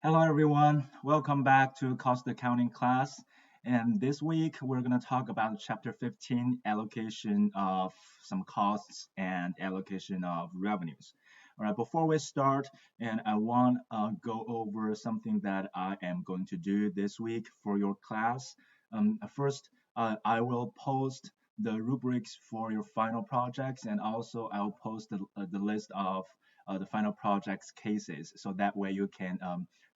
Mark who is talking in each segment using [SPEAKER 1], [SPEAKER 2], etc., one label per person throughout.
[SPEAKER 1] Hello everyone, welcome back to cost accounting class. And this week we're going to talk about chapter 15, allocation of some costs and allocation of revenues. All right, before we start, and I want to go over something that I am going to do this week for your class. First, I will post the rubrics for your final projects, and also I'll post the list of the final projects cases, so that way you can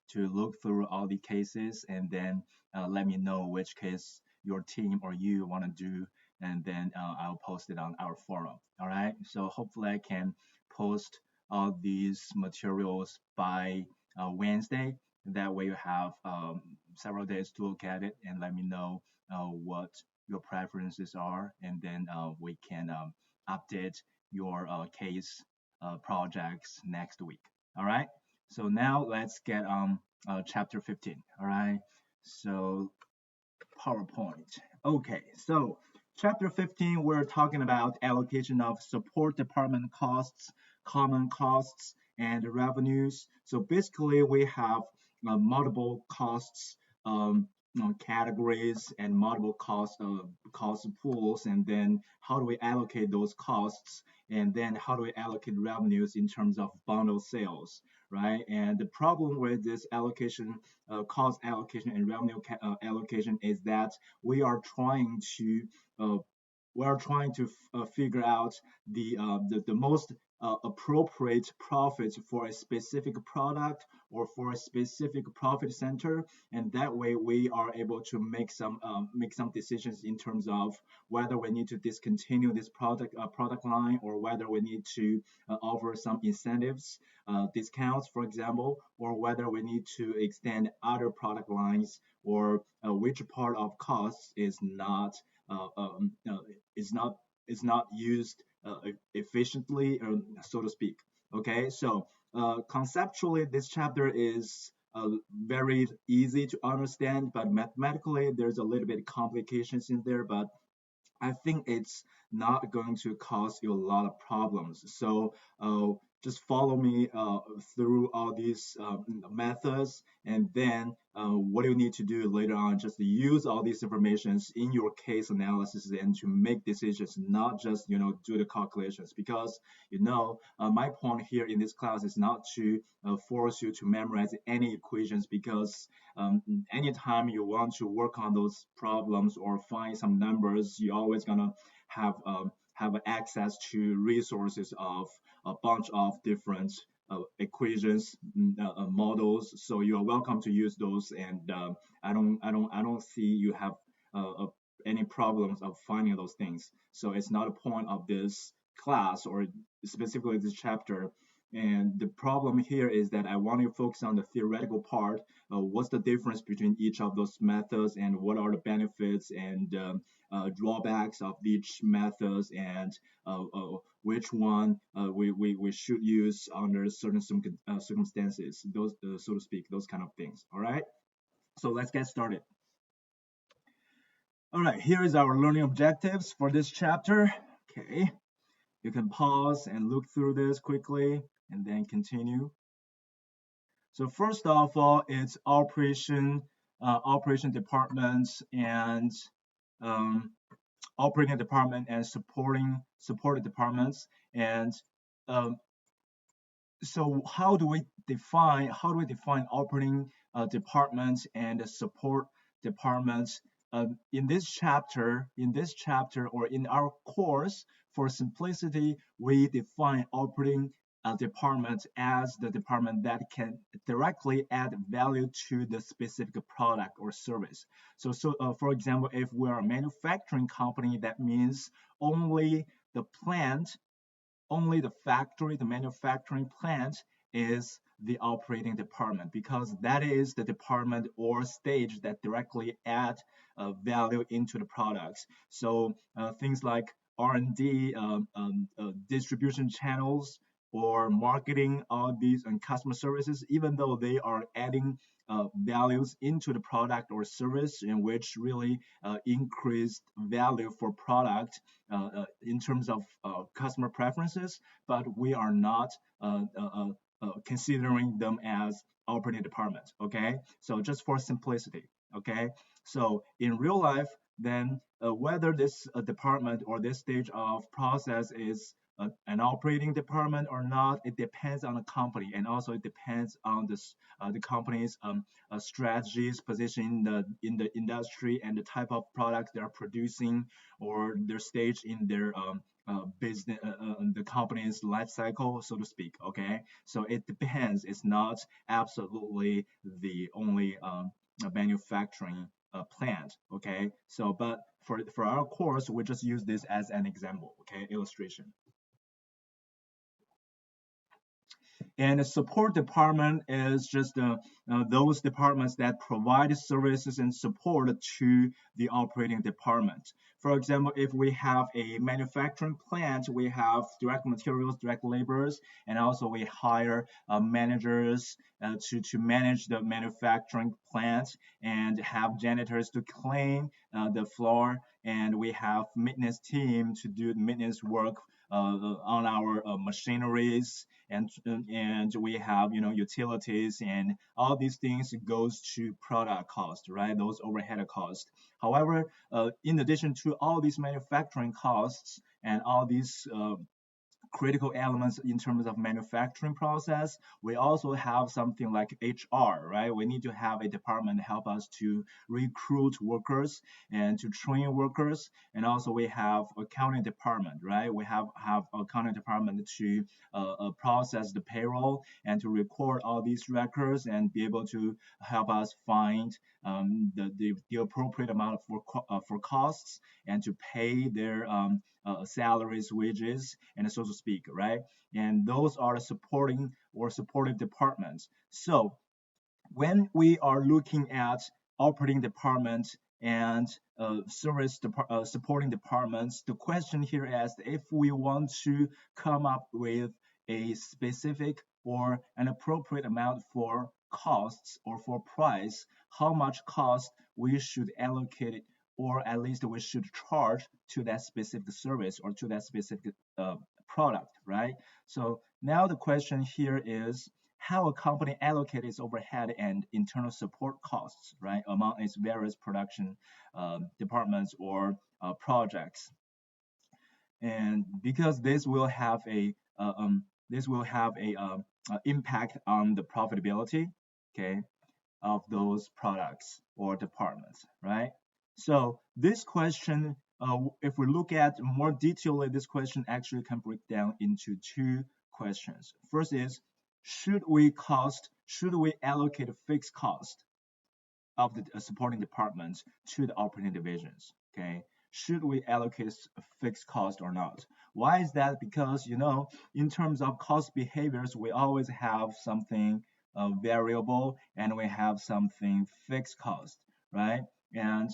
[SPEAKER 1] to look through all the cases and then let me know which case your team or you want to do, and then I'll post it on our forum. All right, so hopefully I can post all these materials by Wednesday. That way you have several days to look at it and let me know what your preferences are, and then we can update your case projects next week. All right, so now let's get chapter 15. All right, so PowerPoint. Okay, so chapter 15, we're talking about allocation of support department costs, common costs, and revenues. So basically, we have multiple costs categories and multiple cost pools, and then how do we allocate those costs, and then how do we allocate revenues in terms of bundle sales, right? And the problem with this allocation, cost allocation and revenue allocation, is that we are trying to uh, figure out the most appropriate profits for a specific product or for a specific profit center, and that way we are able to make some decisions in terms of whether we need to discontinue this product line, or whether we need to offer some incentives, discounts, for example, or whether we need to extend other product lines, or which part of costs uh, um, uh, is not used efficiently, so to speak. Okay, so conceptually, this chapter is very easy to understand, but mathematically, there's a little bit of complications in there. But I think it's not going to cause you a lot of problems. So just follow me through all these methods, and then what you need to do later on, just use all these informations in your case analysis and to make decisions, not just do the calculations. Because my point here in this class is not to force you to memorize any equations, because anytime you want to work on those problems or find some numbers, you're always gonna have access to resources of a bunch of different equations, models. So you are welcome to use those, and I don't see you have any problems of finding those things. So it's not a point of this class, or specifically this chapter. And the problem here is that I want you to focus on the theoretical part. What's the difference between each of those methods, and what are the benefits and drawbacks of each methods, and which one we should use under certain circumstances, those so to speak, those kind of things. All right, so let's get started. All right, here is our learning objectives for this chapter. Okay, you can pause and look through this quickly and then continue. So first of all, it's operation departments and um, operating department and supported departments. And um, so how do we define operating departments and support departments in this chapter, or in our course? For simplicity, we define operating department as the department that can directly add value to the specific product or service. So for example, if we're a manufacturing company, that means only the plant only the factory, the manufacturing plant, is the operating department, because that is the department or stage that directly add value into the products. So things like R&D, distribution channels, or marketing, all these, and customer services, even though they are adding values into the product or service, in which really increased value for product in terms of customer preferences, but we are not considering them as operating department. Okay, so just for simplicity. Okay, so in real life, then whether this department or this stage of process is an operating department or not, it depends on the company, and also it depends on the company's strategies, position in the industry, and the type of products they are producing, or their stage in their business, the company's life cycle, so to speak. Okay, so it depends. It's not absolutely the only manufacturing plant. Okay, so but for our course, we just use this as an example. Okay, illustration. And the support department is just those departments that provide services and support to the operating department. For example, if we have a manufacturing plant, we have direct materials, direct laborers, and also we hire managers to manage the manufacturing plant and have janitors to clean the floor. And we have maintenance team to do maintenance work on our machineries, and we have utilities, and all these things goes to product cost, right? Those overhead costs. However, in addition to all these manufacturing costs and all these critical elements in terms of manufacturing process, we also have something like HR, right? We need to have a department to help us to recruit workers and to train workers. And also we have accounting department, right? We have accounting department to process the payroll and to record all these records and be able to help us find the appropriate amount for costs and to pay their salaries, wages, and so to speak, right? And those are the supporting or supportive departments. So when we are looking at operating department and supporting departments, the question here is if we want to come up with a specific or an appropriate amount for costs or for price, how much cost we should allocate, or at least we should charge to that specific service or to that specific product, right? So now the question here is how a company allocates its overhead and internal support costs, right, among its various production departments or projects. And because this will have a impact on the profitability, okay, of those products or departments, right? So this question, if we look at more detailed, this question actually can break down into two questions. First is, should we allocate a fixed cost of the supporting departments to the operating divisions? Okay, should we allocate a fixed cost or not? Why is that? Because in terms of cost behaviors, we always have something variable and we have something fixed cost, right? And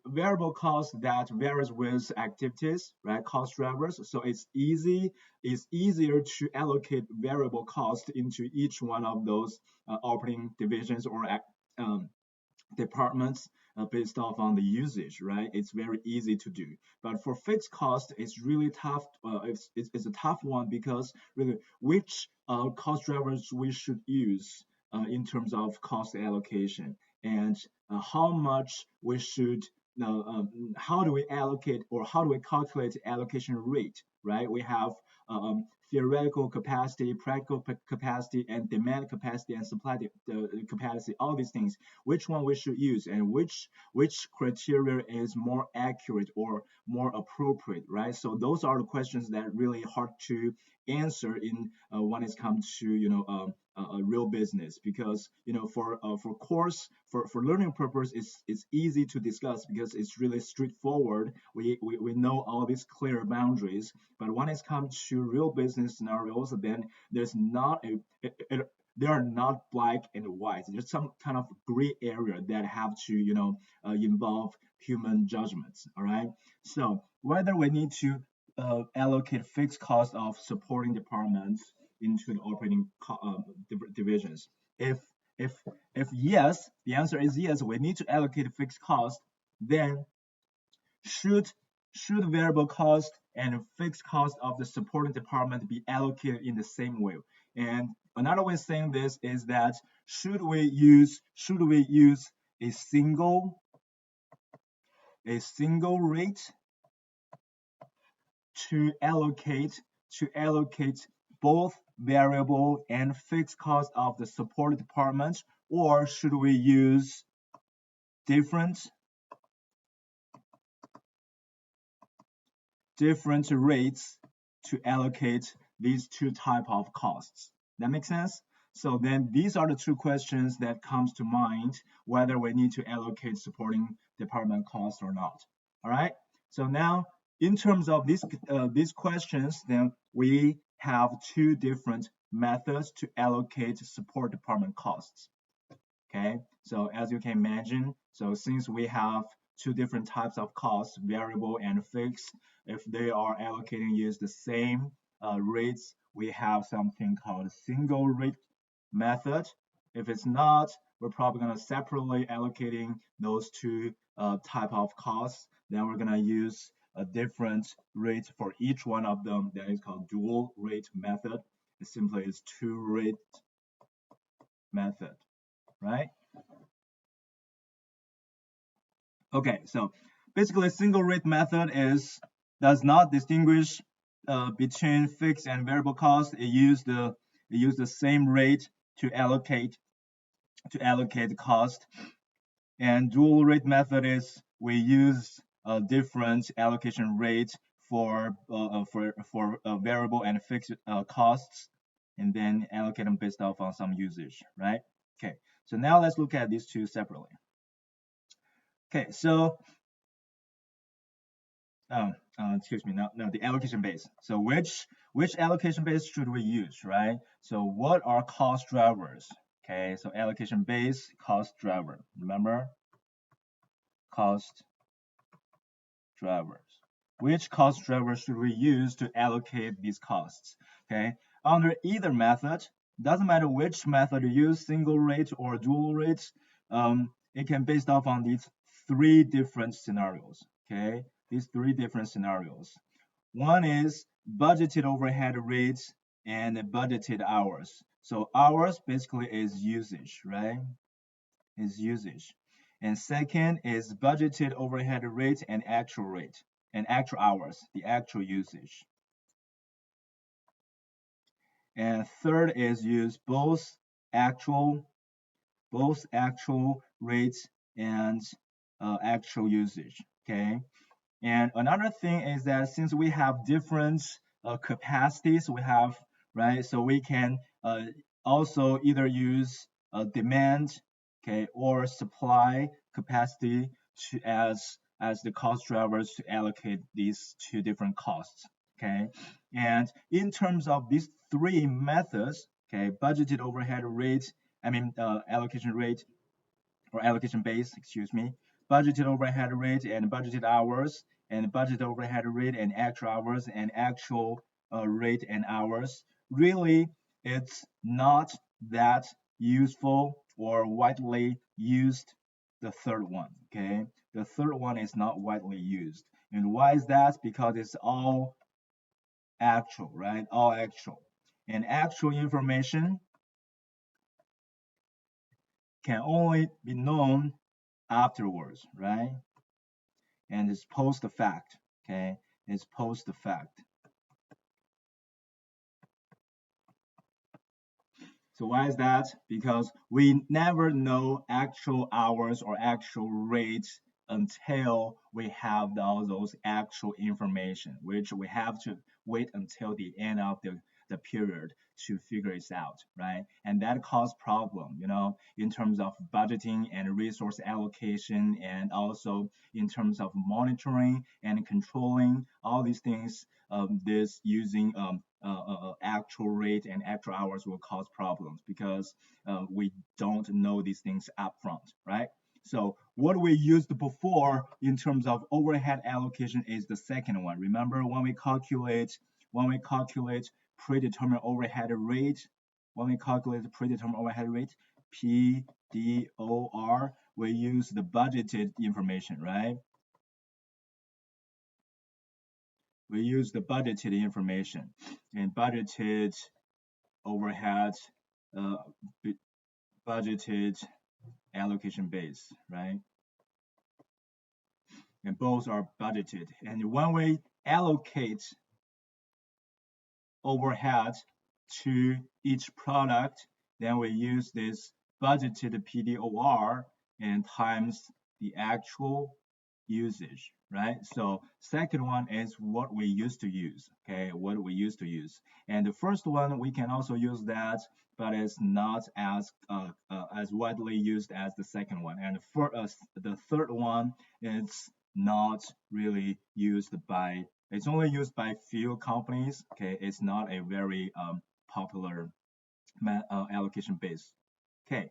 [SPEAKER 1] variable cost that varies with activities, right? Cost drivers. So it's easier to allocate variable cost into each one of those operating divisions or um, departments based off on the usage, right? It's very easy to do. But for fixed cost, it's really tough. It's a tough one because really which cost drivers we should use in terms of cost allocation and how much we should how do we allocate or how do we calculate the allocation rate, right? We have theoretical capacity, practical capacity, and demand capacity and supply capacity, all these things. Which one we should use and which criteria is more accurate or more appropriate, right? So those are the questions that really hard to answer in when it's come to a real business, because for course for learning purpose it's easy to discuss because it's really straightforward. We know all these clear boundaries, but when it's come to real business scenarios, then there's not they are not black and white. There's some kind of gray area that have to involve human judgments. All right, so whether we need to allocate fixed cost of supporting departments into the operating divisions. If if yes, the answer is yes, we need to allocate fixed cost. Then should variable cost and fixed cost of the supporting department be allocated in the same way? And another way of saying this is that should we use a single rate to allocate both variable and fixed cost of the support department, or should we use different rates to allocate these two type of costs? That makes sense? So then these are the two questions that comes to mind whether we need to allocate supporting department costs or not. All right. So now in terms of these questions, then we have two different methods to allocate support department costs. Okay, so as you can imagine, so since we have two different types of costs, variable and fixed, if they are allocating use the same rates, we have something called single rate method. If it's not, we're probably going to separately allocating those two type of costs. Then we're going to use a different rate for each one of them. That is called dual rate method. It simply is two rate method, right? Okay, so basically single rate method does not distinguish between fixed and variable costs. It use the same rate to allocate the cost. And dual rate method is we use a different allocation rate for variable and fixed costs, and then allocate them based off on some usage, right? Okay, so now let's look at these two separately. Okay, so excuse me, no, the allocation base. So which allocation base should we use, right? So what are cost drivers? Okay, so allocation base, cost driver. Remember, cost drivers. Which cost drivers should we use to allocate these costs? Okay, under either method, doesn't matter which method you use, single rate or dual rate, it can based off on these three different scenarios. Okay, these three different scenarios. One is budgeted overhead rates and budgeted hours. So hours basically is usage, right? Is usage. And second is budgeted overhead rate and actual hours, the actual usage. And third is use both actual rates and actual usage. Okay. And another thing is that since we have different capacities, we have, right? So we can also either use demand, okay, or supply capacity as the cost drivers to allocate these two different costs, okay? And in terms of these three methods, okay, budgeted overhead rate, allocation rate, or allocation base, excuse me, budgeted overhead rate and budgeted hours, and budgeted overhead rate and actual hours, and actual rate and hours. Really, it's not that useful or widely used, the third one, okay? The third one is not widely used. And why is that? Because it's all actual, right? All actual. And actual information can only be known afterwards, right? And it's post the fact, okay? It's post the fact. So why is that? Because we never know actual hours or actual rates until we have all those actual information, which we have to wait until the end of the period to figure it out, right? And that causes problem, in terms of budgeting and resource allocation, and also in terms of monitoring and controlling all these things. This using actual rate and actual hours will cause problems because we don't know these things upfront, right? So what we used before in terms of overhead allocation is the second one. Remember when we calculate predetermined overhead rate, PDOR, we use the budgeted information, right? We use the budgeted information, and budgeted overhead uh, budgeted allocation base, right? And both are budgeted. And when we allocate overhead to each product, then we use this budgeted PDOR and times the actual usage, right? So second one is what we used to use, okay? What we used to use. And the first one, we can also use that, but it's not as widely used as the second one. And for us, the third one, it's not really used by it's only used by few companies. Okay, it's not a very popular allocation base. Okay,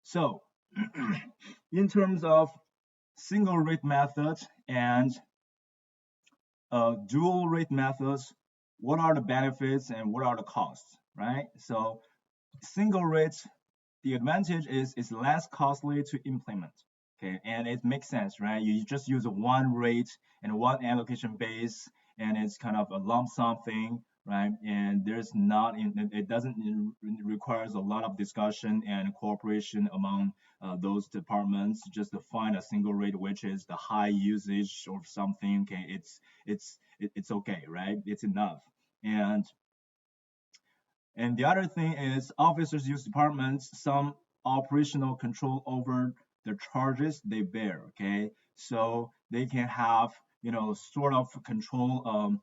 [SPEAKER 1] so in terms of single rate methods and dual rate methods, what are the benefits and what are the costs, right? So single rates, the advantage is it's less costly to implement. Okay, and it makes sense, right? You just use one rate and one allocation base, and it's kind of a lump sum thing, right? And there's not, it doesn't requires a lot of discussion and cooperation among those departments just to find a single rate which is the high usage or something. Okay, it's okay, right? It's enough. And the other thing is officers use departments some operational control over the charges they bear. Okay, so they can have sort of control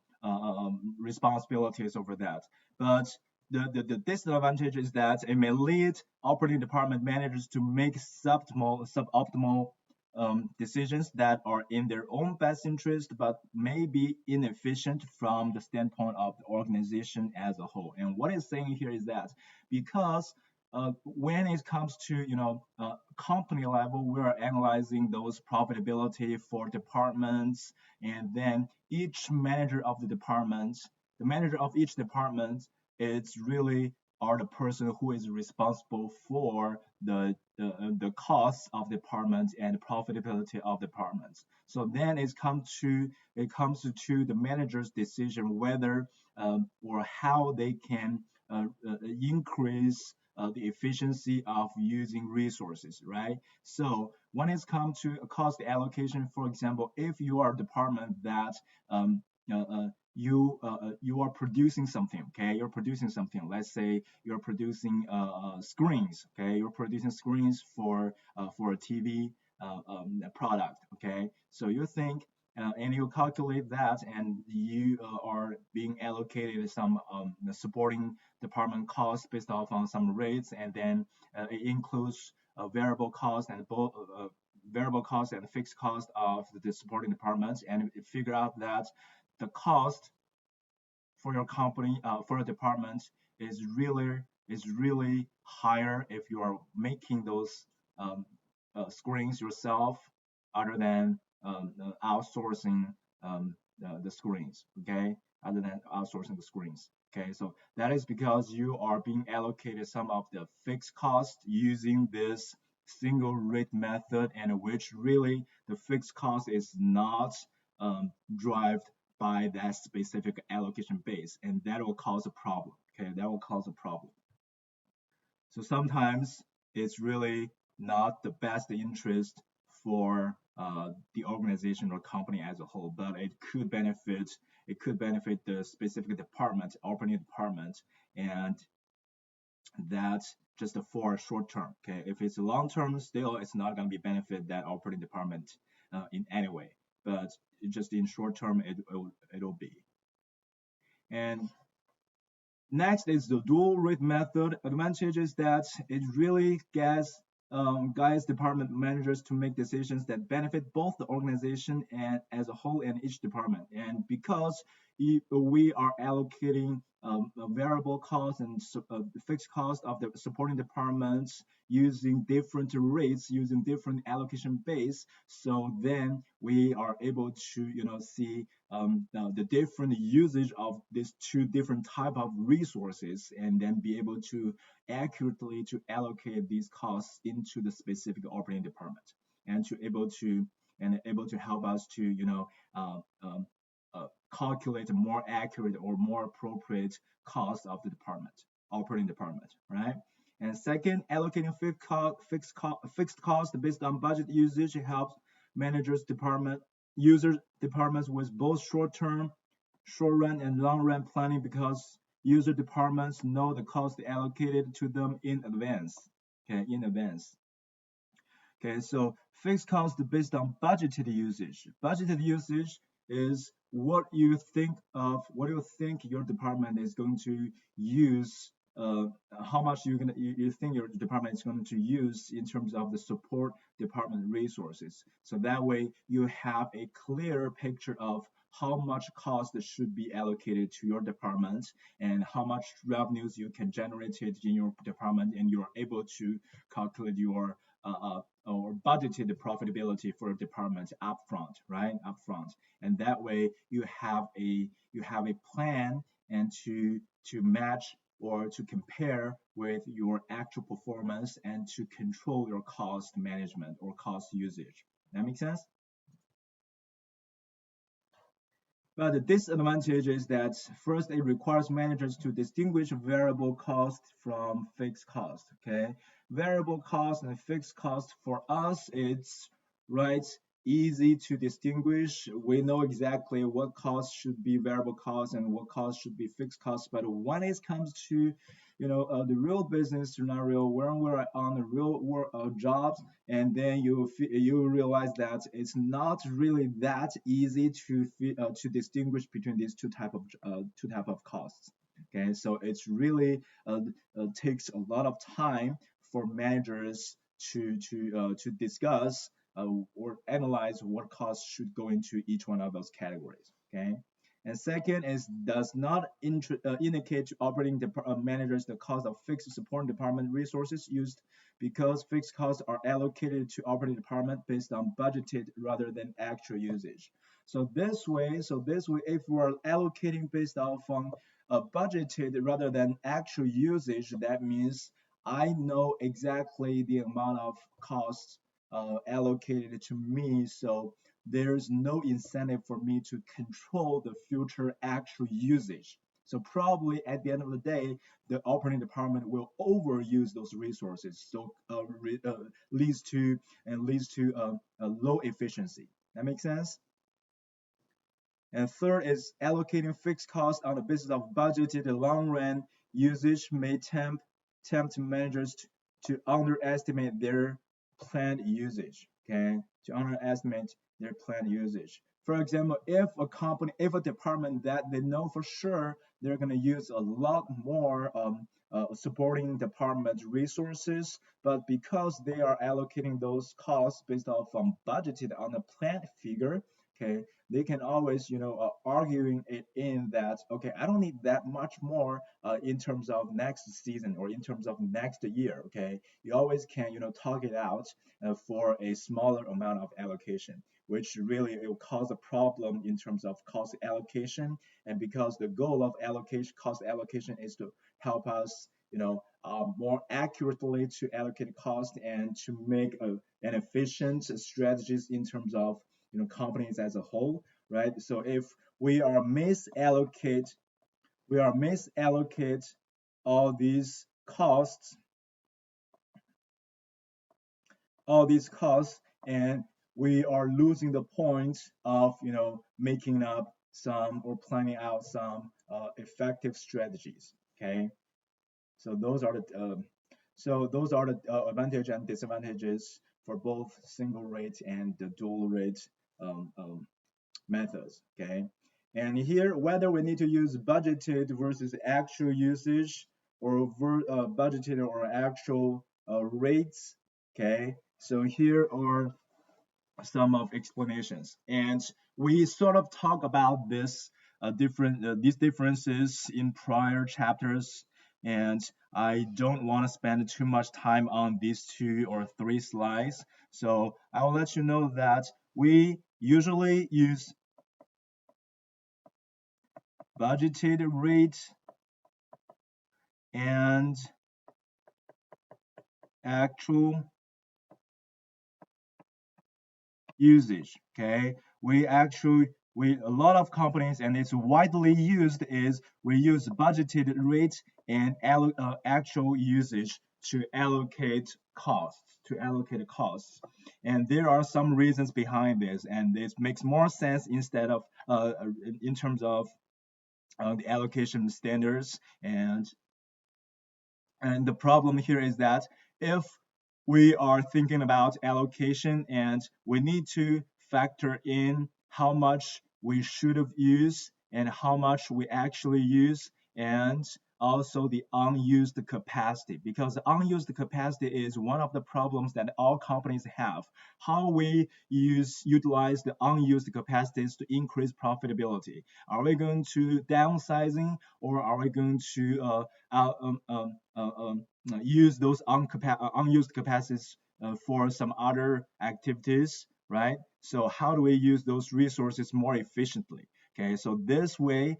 [SPEAKER 1] responsibilities over that. But the disadvantage is that it may lead operating department managers to make suboptimal decisions that are in their own best interest, but may be inefficient from the standpoint of the organization as a whole. And what it's saying here is that because when it comes to company level, we are analyzing those profitability for departments, and then each manager of the department, the manager of each department, it's really are the person who is responsible for the costs of departments and profitability of departments. So then it comes to the manager's decision whether or how they can increase the efficiency of using resources, right? So when it's come to a cost allocation, for example, if you are a department that um, uh, uh, you are producing something, okay? You're producing something. Let's say you're producing screens, okay? You're producing screens for a TV product, okay? So you think and you calculate that, and you are being allocated some supporting department costs based off on some rates, and then it includes variable costs and both variable costs and fixed cost of the supporting departments, and figure out that the cost for your company for a department is really higher if you are making those um, screens yourself other than outsourcing the screens, okay, other than outsourcing the screens. Okay, so that is because you are being allocated some of the fixed cost using this single rate method, and which really the fixed cost is not derived by that specific allocation base, and that will cause a problem. Okay, that will cause a problem. So sometimes it's really not the best interest for the organization or company as a whole, but it could benefit the specific department, operating department, and that's just for short term. Okay, if it's long term, still it's not going to be benefit that operating department in any way, but just in short term it'll be. And next is the dual rate method. Advantage is that it really gets guides department managers to make decisions that benefit both the organization and as a whole and each department. And because we are allocating variable costs and fixed cost of the supporting departments using different rates, using different allocation base, so then we are able to see the different usage of these two different type of resources, and then be able to accurately to allocate these costs into the specific operating department, and able to help us to uh, um, calculate a more accurate or more appropriate cost of the department. operating department, right? And second, allocating fixed cost based on budget usage helps managers department user departments with both short run and long run planning because user departments know the cost allocated to them in advance. Okay, in advance. Okay, so fixed cost based on budgeted usage. Budgeted usage is what you think your department is going to use, how much you think your department is going to use in terms of the support department resources. So that way you have a clear picture of how much cost should be allocated to your department and how much revenues you can generate it in your department, and you're able to calculate your or budgeted profitability for a department upfront, right? Upfront, and that way you have a plan and to match or to compare with your actual performance and to control your cost management or cost usage. That makes sense? But the disadvantage is that first, it requires managers to distinguish variable cost from fixed cost. Okay, variable cost and fixed cost for us, it's right easy to distinguish. We know exactly what cost should be variable cost and what cost should be fixed cost. But when it comes to the real business scenario, when we're on the real world jobs, and then you realize that it's not really that easy to distinguish between these two type of costs. Okay, so it's really takes a lot of time for managers to discuss or analyze what costs should go into each one of those categories. Okay. And second is does not indicate to operating managers the cost of fixed support department resources used because fixed costs are allocated to operating department based on budgeted rather than actual usage. So this way, if we're allocating based off on budgeted rather than actual usage, that means I know exactly the amount of costs allocated to me. So there's no incentive for me to control the future actual usage. So probably at the end of the day, the operating department will overuse those resources. So leads to a low efficiency. That makes sense. And third is allocating fixed costs on the basis of budgeted long run usage may tempt managers to underestimate their planned usage. Okay, to underestimate their planned usage. For example, if a department that they know for sure they're going to use a lot more supporting department resources, but because they are allocating those costs based off budgeted on a planned figure, okay, they can always arguing it in that okay, I don't need that much more in terms of next season or in terms of next year. Okay, you always can talk it out for a smaller amount of allocation, which really it will cause a problem in terms of cost allocation. And because the goal of cost allocation is to help us more accurately to allocate cost and to make an efficient strategies in terms of companies as a whole, right? So if we are misallocate all these costs, and we are losing the point of making up some or planning out some effective strategies. Okay, so those are the advantage and disadvantages for both single rate and the dual rate um, um, methods. Okay, and here whether we need to use budgeted versus actual usage or budgeted or actual rates. Okay, so here are some of explanations, and we sort of talk about these differences in prior chapters, and I don't want to spend too much time on these 2 or 3 slides, so I will let you know that we usually use budgeted rate and actual usage. Okay, we a lot of companies and it's widely used is we use budgeted rate and actual usage to allocate costs. And there are some reasons behind this, and this makes more sense instead of in terms of the allocation standards. And the problem here is that if we are thinking about allocation and we need to factor in how much we should have used and how much we actually use, and also the unused capacity, because the unused capacity is one of the problems that all companies have. How we utilize the unused capacities to increase profitability. Are we going to downsizing, or are we going to use those unused capacities for some other activities, right? So how do we use those resources more efficiently? Okay, so this way,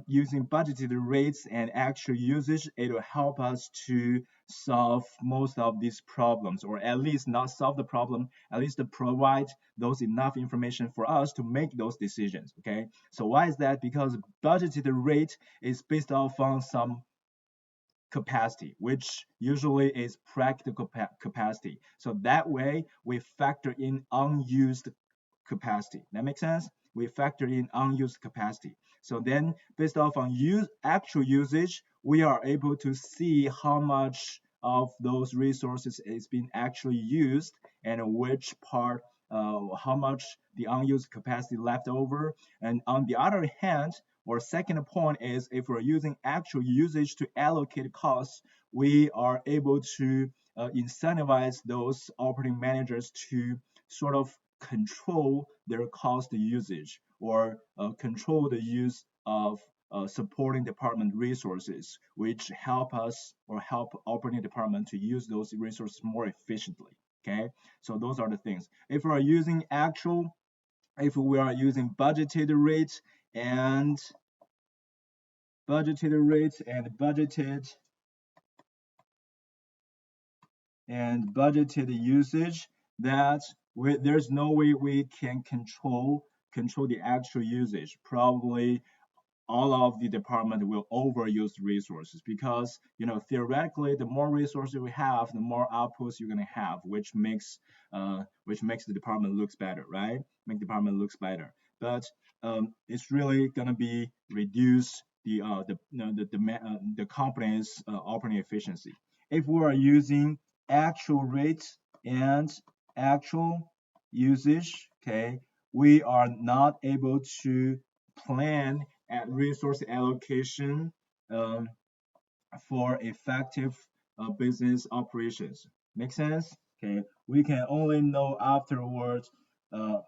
[SPEAKER 1] using budgeted rates and actual usage, it will help us to solve most of these problems, or at least not solve the problem, at least to provide those enough information for us to make those decisions. Okay, so why is that? Because budgeted rate is based off on some capacity, which usually is practical capacity. So that way we factor in unused capacity. That makes sense? We factor in unused capacity. So then based off on actual usage, we are able to see how much of those resources is being actually used, and which part, how much the unused capacity left over. And on the other hand, or second point is, if we're using actual usage to allocate costs, we are able to incentivize those operating managers to sort of control their cost usage, or control the use of supporting department resources, which help us or help operating department to use those resources more efficiently. Okay, so those are the things. If we are using budgeted rates and budgeted usage, that there's no way we can control the actual usage. Probably all of the department will overuse resources, because theoretically the more resources we have, the more outputs you're going to have, which makes the department looks better, right? Make the department looks better. But it's really going to be reduce the company's operating efficiency. If we are using actual rates and actual usage, okay, we are not able to plan at resource allocation um, for effective business operations. Make sense? Okay, we can only know afterwards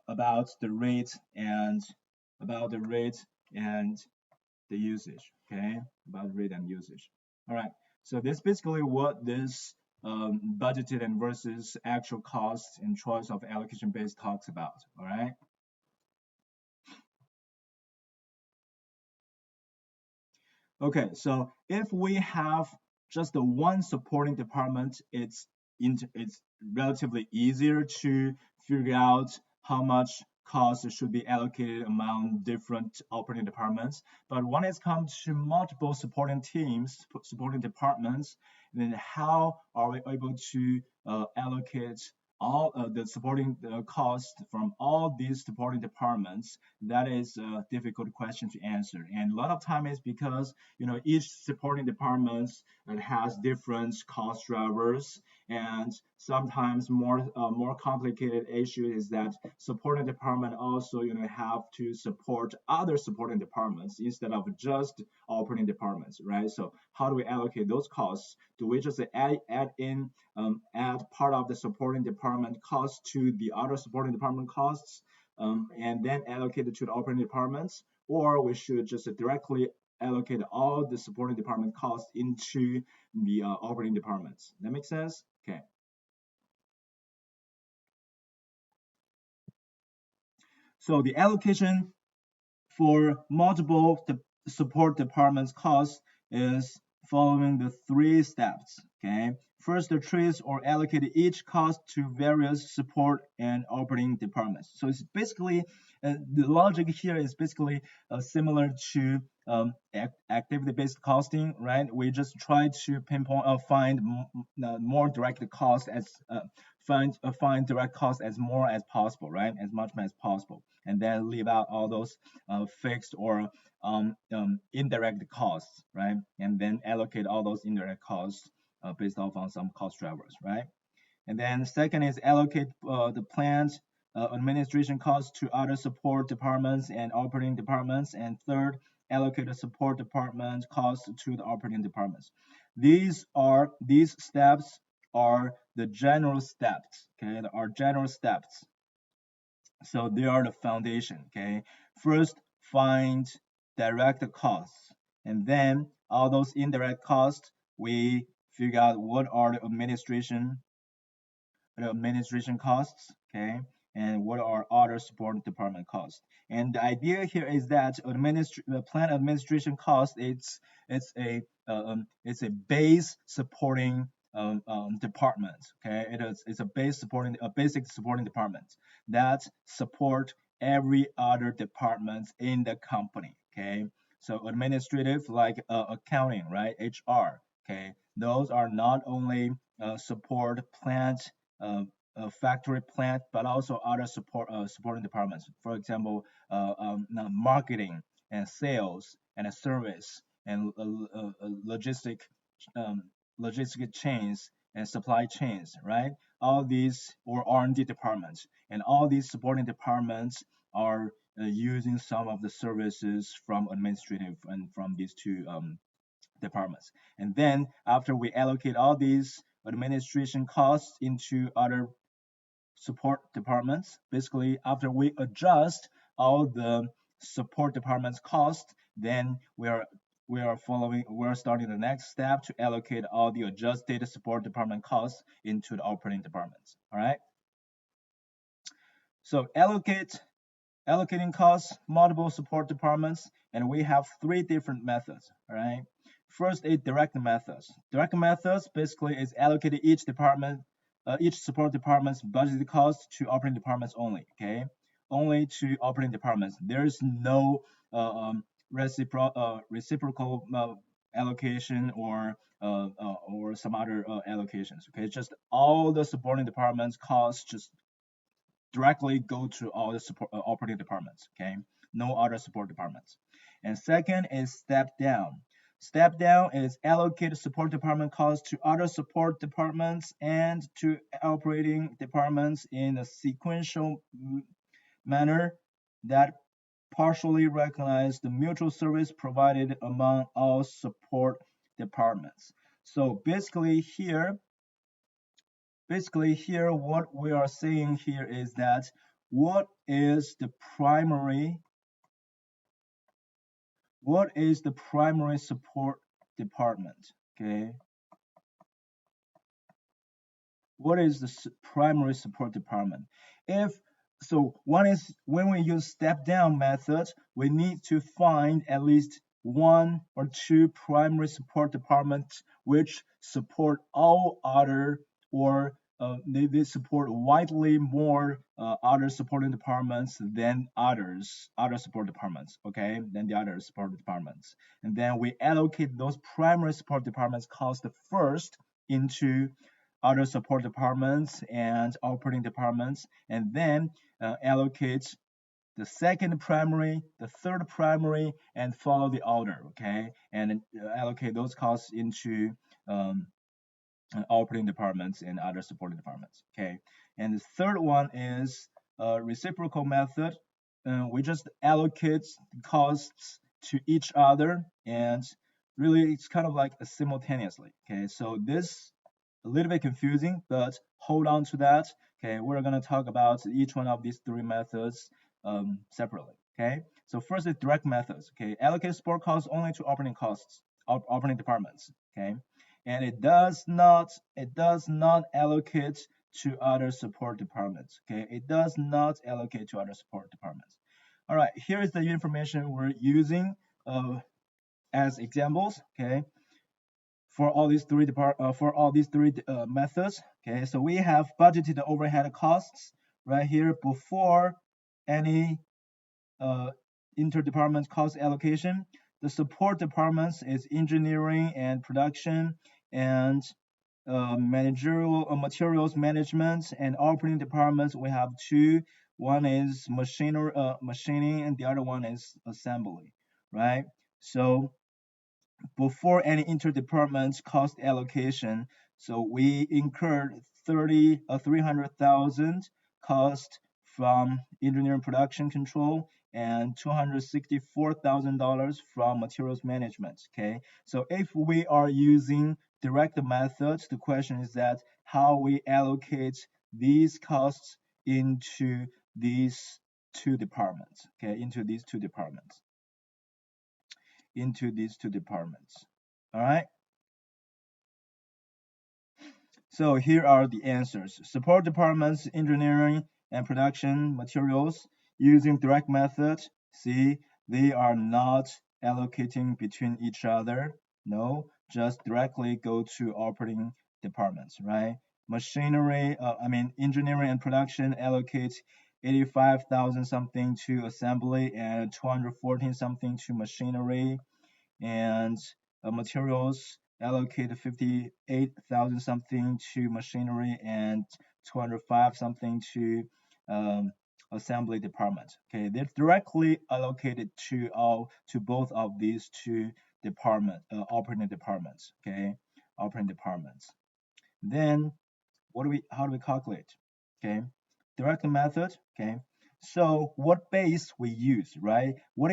[SPEAKER 1] about the rate and the usage. Okay, about rate and usage. All right. So this basically what this budgeted and versus actual costs and choice of allocation base talks about. All right. Okay, so if we have just the one supporting department, it's relatively easier to figure out how much cost should be allocated among different operating departments. But when it comes to multiple supporting teams, supporting departments, then how are we able to allocate all the supporting costs from all these supporting departments? That is a difficult question to answer, and a lot of time is because each supporting department has different cost drivers, and sometimes more complicated issue is that supporting department also have to support other supporting departments instead of just operating departments, right? So how do we allocate those costs? Do we just add part of the supporting department costs to the other supporting department costs, and then allocate it to the operating departments, or we should just directly allocate all the supporting department costs into the operating departments? That makes sense? Okay. So the allocation for multiple support departments costs is following the three steps. Okay. first trace or allocate each cost to various support and operating departments. So it's basically the logic here is basically similar to activity-based costing, right? We just try to pinpoint find more direct cost as find direct cost as more as possible, right? As much as possible, and then leave out all those fixed or indirect costs, right? And then allocate all those indirect costs based off on some cost drivers, right? And then second is allocate the plant administration costs to other support departments and operating departments. And third, allocate the support department costs to the operating departments. These steps are the general steps, okay? They are general steps. So they are the foundation, okay? First, find direct costs, and then all those indirect costs, we figure out what are the administration costs, okay, and what are other support department costs. And the idea here is that the plant administration cost, it's a base supporting department, okay. It's a basic supporting department that support every other department in the company, okay. So administrative, like accounting, right, HR, okay, those are not only support plant factory plant, but also other supporting departments. For example, marketing and sales and service and um, logistic chains and supply chains, right? All these or R&D departments, and all these supporting departments are using some of the services from administrative and from these two departments. And then after we allocate all these administration costs into other support departments, basically after we adjust all the support departments cost, then we're starting the next step to allocate all the adjusted support department costs into the operating departments. All right. So allocating costs, multiple support departments, and we have three different methods. All right. First is direct methods. Direct methods basically is allocating each support department's budgeted cost to operating departments only. Okay, only to operating departments. There is no reciprocal allocation or some other allocations. Okay, just all the supporting departments costs just directly go to all the support operating departments. Okay, no other support departments. And second is step down. Step down is allocate support department costs to other support departments and to operating departments in a sequential manner that partially recognize the mutual service provided among all support departments. So basically here what we are saying here is that what is the primary support department? Okay, what is the primary support department? If so, one is when we use step down methods, we need to find at least one or two primary support departments which support all other or they support widely more other supporting departments than other support departments, okay, than the other support departments. And then we allocate those primary support departments cost first into other support departments and operating departments, and then allocate the second primary, the third primary, and follow the order, okay, and allocate those costs into operating departments and other supporting departments, okay. And the third one is reciprocal method. We just allocate costs to each other, and really it's kind of like simultaneously, okay. So this a little bit confusing, but hold on to that. Okay, we're going to talk about each one of these three methods separately. Okay, so first is direct methods. Okay, allocate support costs only to operating departments. Okay, and it does not allocate to other support departments. Okay, it does not allocate to other support departments. All right, here is the information we're using as examples. Okay. for all these three methods. Okay, so we have budgeted overhead costs right here before any uh, interdepartment cost allocation. The support departments is engineering and production and managerial materials management, and operating departments we have two. One is machining, and the other one is assembly, right? So before any interdepartment cost allocation, so we incurred 300,000 cost from engineering production control and $264,000 from materials management. Okay, so if we are using direct methods, the question is that how we allocate these costs into these two departments. Okay, into these two departments. All right. So here are the answers. Support departments, engineering and production materials using direct method. See, they are not allocating between each other. No, just directly go to operating departments, right? Engineering and production allocates 85,000 something to assembly and 214 something to machinery, and materials allocated 58,000 something to machinery and 205 something to um, assembly department. Okay, they're directly allocated to both of these two operating departments. Okay, operating departments. Then how do we calculate? Okay, direct method. Okay, so what base we use, right? What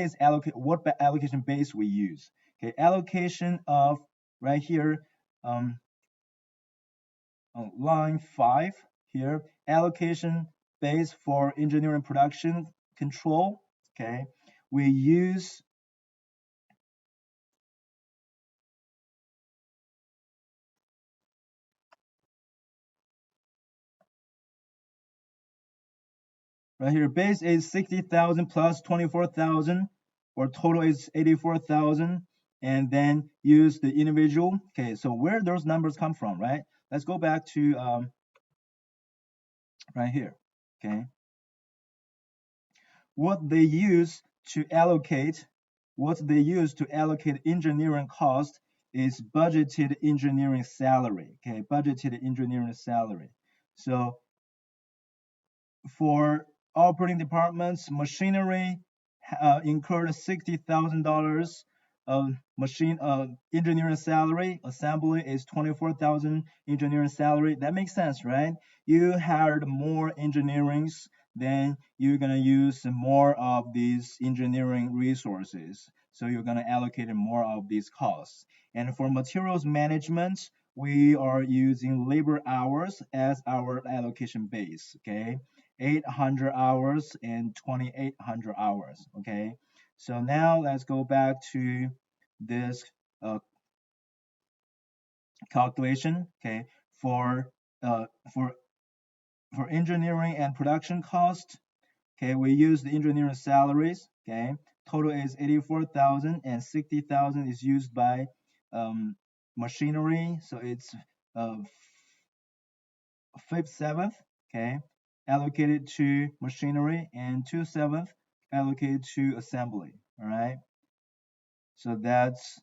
[SPEAKER 1] allocation base we use? Okay, allocation of right here, um, on line 5 here, allocation base for engineering production control. Okay, we use right here, base is 60,000 plus 24,000, or total is 84,000, and then use the individual. Okay, so where those numbers come from, right? Let's go back to right here. Okay, what they use to allocate, engineering cost is budgeted engineering salary. Okay, budgeted engineering salary. So for operating departments, machinery incurred $60,000 of engineering salary. Assembly is 24,000 engineering salary. That makes sense, right? You hired more engineerings, then you're gonna use more of these engineering resources. So you're gonna allocate more of these costs. And for materials management, we are using labor hours as our allocation base. Okay, 800 hours and 2,800 hours. Okay, so now let's go back to this uh, calculation. Okay, for uh, for for engineering and production cost. Okay, we use the engineering salaries. Okay, total is 84,000 and 60,000 is used by machinery. So it's uh, fifth seventh, okay, allocated to machinery, and 2/7 allocated to assembly. All right, so that's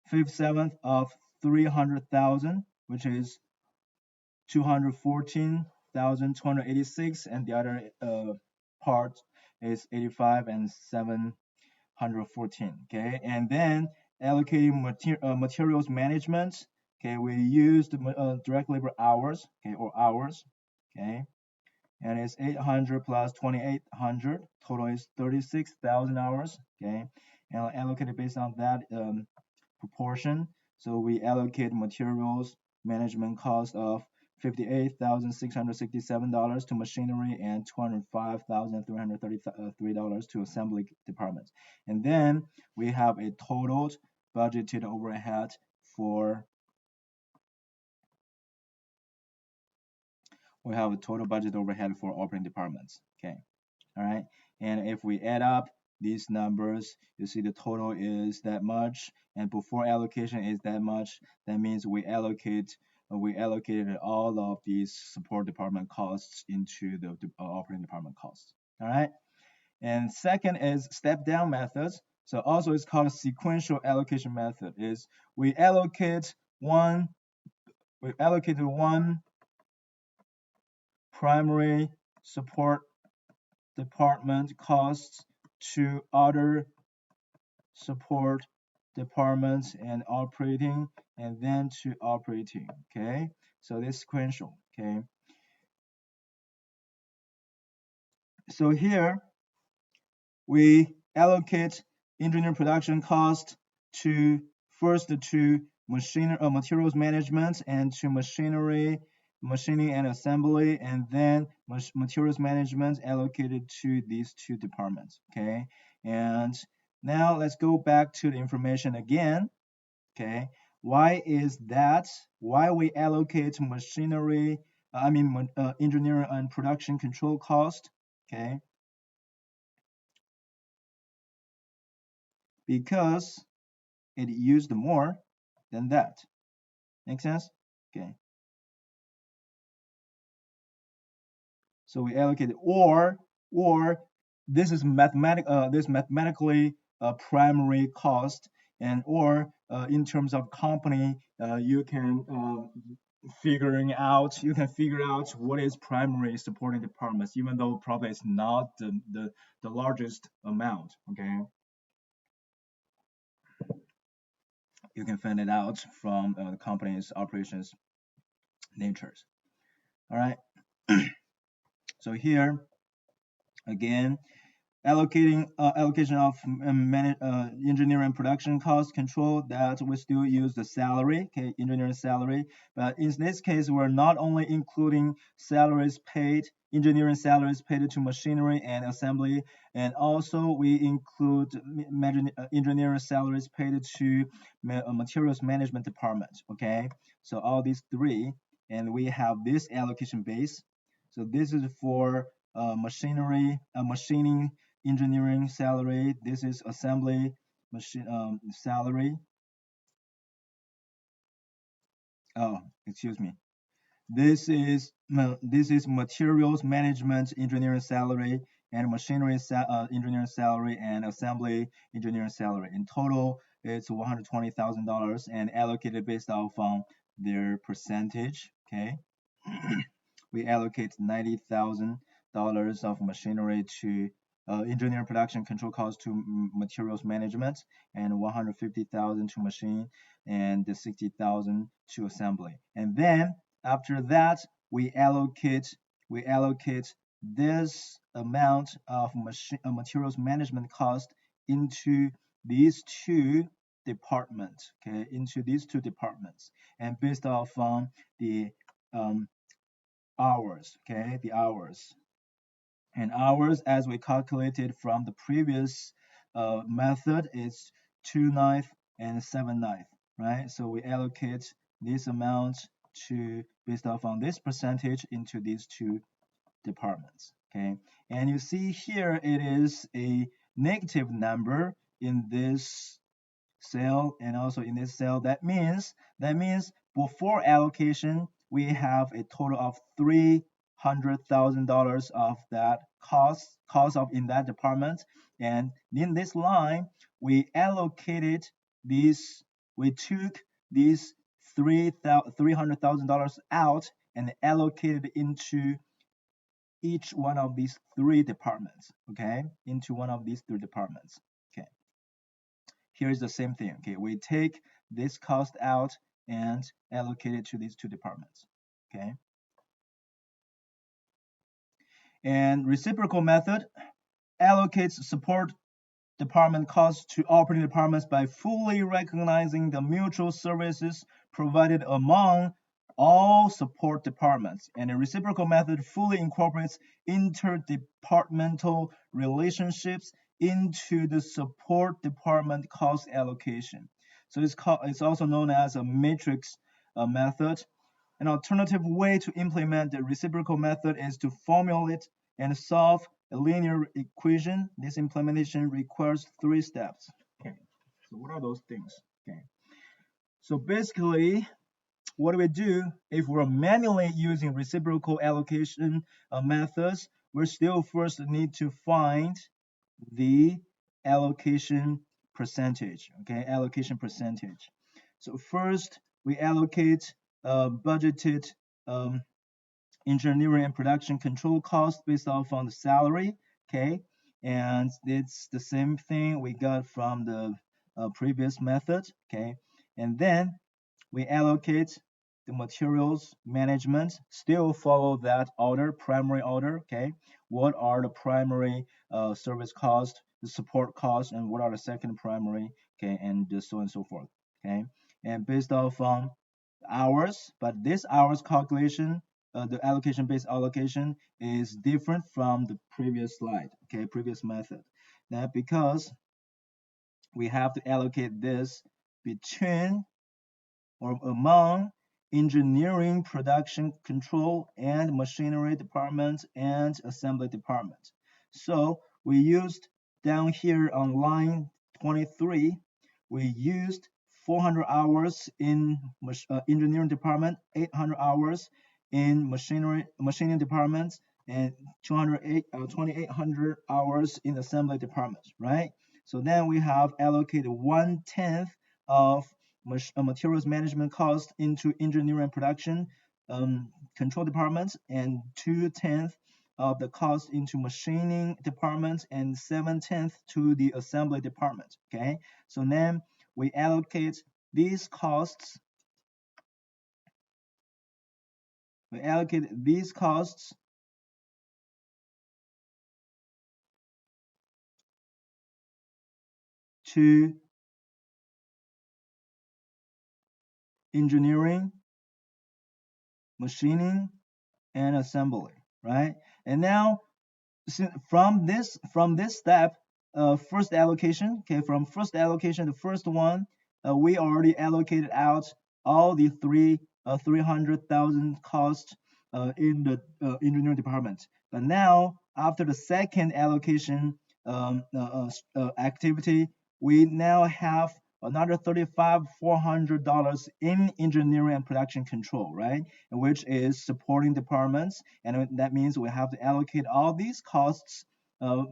[SPEAKER 1] fifth seventh of 300,000, which is 214,286, and the other part is 85 and 714. Okay, and then allocating materials management. Okay, we used direct labor hours. Okay, or hours. Okay, and it's 800 plus 2,800. Total is 36,000 hours. Okay, and allocated based on that proportion. So we allocate materials management cost of $58,667 to machinery and $205,333 to assembly departments. And then we have a total budgeted overhead for operating departments. Okay, all right. And if we add up these numbers. You see the total is that much, and before allocation is that much. That means we allocated all of these support department costs into the operating department costs. All right. And second is step down methods. So also it's called a sequential allocation method. Is we allocated one primary support department costs to other support departments and operating, and then to operating. Okay, so this sequential. Okay, so here we allocate engineering production cost to first to materials management and to machining and assembly, and then materials management allocated to these two departments. Okay, and now let's go back to the information again. Okay, why is that? Why we allocate engineering and production control cost? Okay, because it used more than that. Make sense? Okay. So we allocated, or this is mathematically primary cost, and or in terms of company, you can figure out what is primary supporting departments, even though probably it's not the largest amount. Okay. You can find it out from the company's operations natures. All right. So here again, allocation of engineering production cost control, that we still use the salary, okay, engineering salary. But in this case, we're not only including engineering salaries paid to machinery and assembly, and also we include engineering salaries paid to materials management department. Okay, so all these three, and we have this allocation base. So this is for machining engineering salary. This is assembly salary. Oh, excuse me. This is materials management engineering salary, and machinery engineering salary, and assembly engineering salary. In total, it's $120,000 and allocated based off on their percentage. Okay. We allocate $90,000 of machinery to engineering production control costs to materials management, and $150,000 to machine, and the $60,000 to assembly. And then after that, we allocate this amount of materials management cost into these two departments. Okay, into these two departments, and based off on the hours. Okay, the hours. And hours, as we calculated from the previous method, is 2/9 and 7/9, right? So we allocate this amount to based off on this percentage into these two departments. Okay, and you see here it is a negative number in this cell and also in this cell. That means before allocation we have a total of $300,000 of that cost of in that department, and in this line we allocated these, we took these $300,000 out and allocated into each one of these three departments. Okay, into one of these three departments. Okay, here is the same thing. Okay, we take this cost out and allocate it to these two departments. Okay, and reciprocal method allocates support department costs to operating departments by fully recognizing the mutual services provided among all support departments. And the reciprocal method fully incorporates interdepartmental relationships into the support department cost allocation. So it's also known as a matrix method. An alternative way to implement the reciprocal method is to formulate and solve
[SPEAKER 2] a linear equation, this implementation requires 3 steps. Okay, so what are those things? Okay, so basically, what do we do if we're manually using reciprocal allocation methods? We still first need to find the allocation percentage. Okay, allocation percentage. So first, we allocate budgeted um, engineering and production control cost based off on the salary. Okay, and it's the same thing we got from the previous method. Okay, and then we allocate the materials management, still follow that order, primary order. Okay, what are the primary service cost, the support cost, and what are the second primary? Okay, and so on and so forth. Okay, and based off on hours, but this hours calculation, the allocation based allocation is different from the previous slide. Okay, previous method. That because we have to allocate this between or among engineering, production control, and machinery department and assembly department. So we used down here on line 23, we used 400 hours in engineering department, 800 hours in machining department, and 2,800 hours in assembly department, right? So then we have allocated 1/10 of materials management cost into engineering and production control departments, and 2/10 of the cost into machining department, and 7/10 to the assembly department. Okay, so then we allocate these costs. We allocate these costs to engineering, machining, and assembly, right? And now from this step, first allocation, okay, from first allocation, the first one, we already allocated out all the 300,000 cost in the engineering department. But now, after the second allocation activity, we now have another $35,400 in engineering and production control, right? Which is supporting departments, and that means we have to allocate all these costs uh,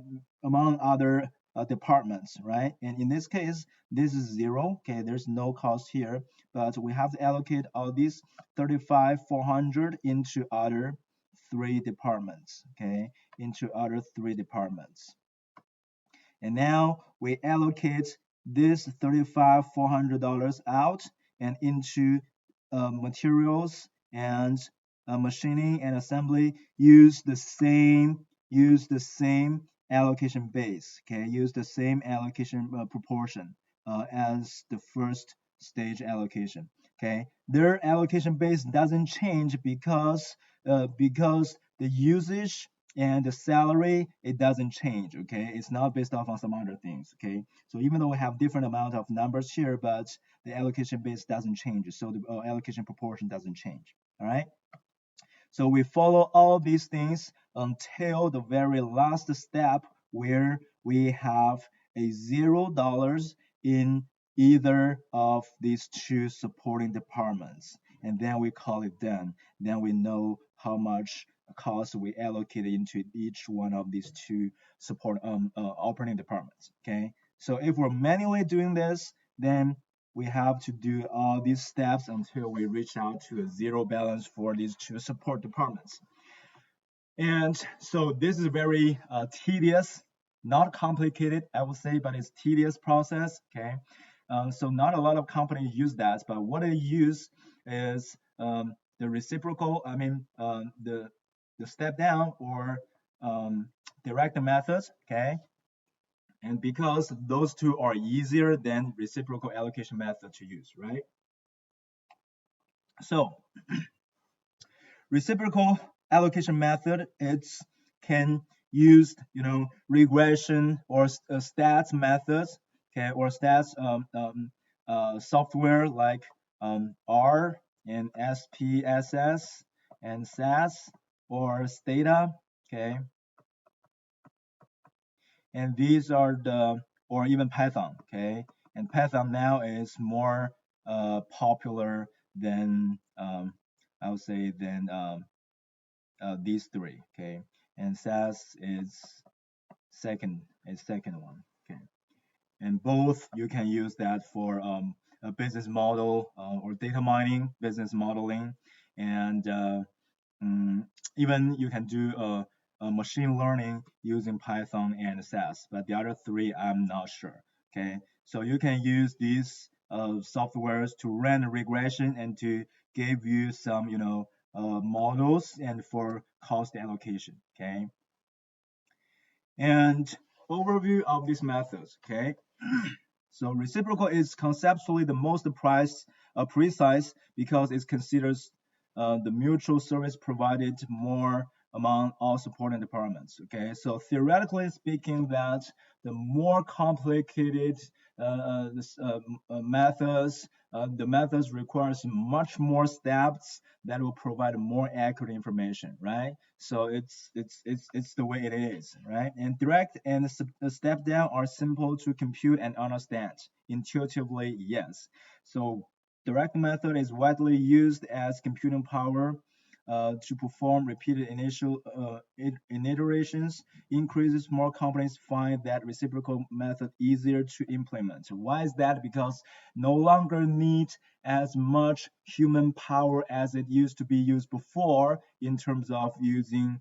[SPEAKER 2] among other departments, right? And in this case, this is zero. Okay, there's no cost here, but we have to allocate all these 35,400 into other 3 departments. Okay, into other 3 departments. And now we allocate this $35,400 out and into materials and machining and assembly. Use the same allocation base. Okay, use the same allocation proportion as the first stage allocation. Okay, their allocation base doesn't change because the usage and the salary, it doesn't change. Okay, it's not based off on some other things. Okay, so even though we have different amount of numbers here, but the allocation base doesn't change, so the allocation proportion doesn't change. All right, so we follow all these things until the very last step, where we have a $0 in either of these 2 supporting departments, and then we call it done. Then we know how much cost we allocated into each one of these 2 support operating departments. Okay, so if we're manually doing this, then we have to do all these steps until we reach out to a 0 balance for these 2 support departments. And so this is a very tedious, not complicated, I would say, but it's tedious process. Okay, so not a lot of companies use that, but what they use is the reciprocal. I mean, the step down or direct methods. Okay, and because those 2 are easier than reciprocal allocation method to use, right? So reciprocal allocation method, it's can use regression or stats methods, okay, or stats software like R and SPSS and SAS or Stata, okay. And these are or even Python, okay? And Python now is more popular than I would say than these three, okay? And SAS is second one, okay? And both you can use that for a business model or data mining, business modeling, and Mm, even you can do a machine learning using Python and SAS, but the other three I'm not sure. Okay, so you can use these softwares to run a regression and to give you some, models and for cost allocation. Okay, and overview of these methods. Okay, so reciprocal is conceptually the most precise because it considers the mutual service provided more among all supporting departments. Okay, so theoretically speaking, that the more complicated methods, the methods requires much more steps that will provide more accurate information, right? So it's the way it is, right? And direct and step down are simple to compute and understand intuitively. Yes. So direct method is widely used as computing power to perform repeated iterations. Increases more companies find that reciprocal method easier to implement. Why is that? Because no longer need as much human power as it used to be used before in terms of using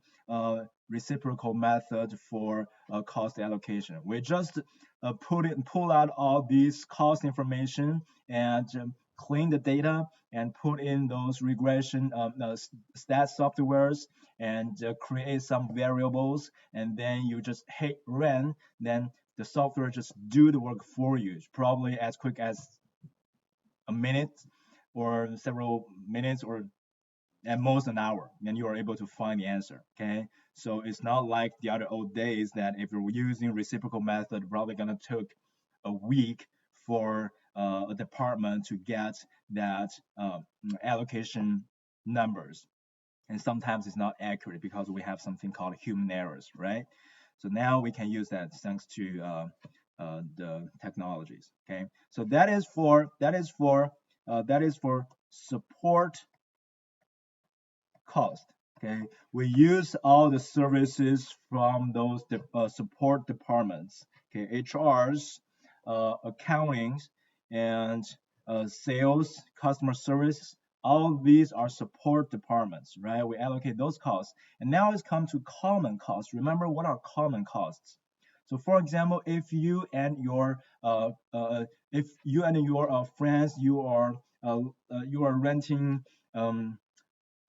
[SPEAKER 2] reciprocal method for cost allocation. We just pull out all these cost information and clean the data and put in those regression stat softwares and create some variables, and then you just hit run, then the software just do the work for you, probably as quick as a minute or several minutes or at most an hour, and you are able to find the answer. Okay, so it's not like the other old days that if you're using reciprocal method, probably gonna take a week for a department to get that allocation numbers, and sometimes it's not accurate because we have something called human errors, right? So now we can use that thanks to the technologies. Okay, so that is for support cost. Okay, we use all the services from those support departments. Okay, HRs, accounting, and sales, customer service. All of these are support departments, right? We allocate those costs, and now it's come to common costs. Remember, what are common costs? So, for example, if you and your friends, you are renting in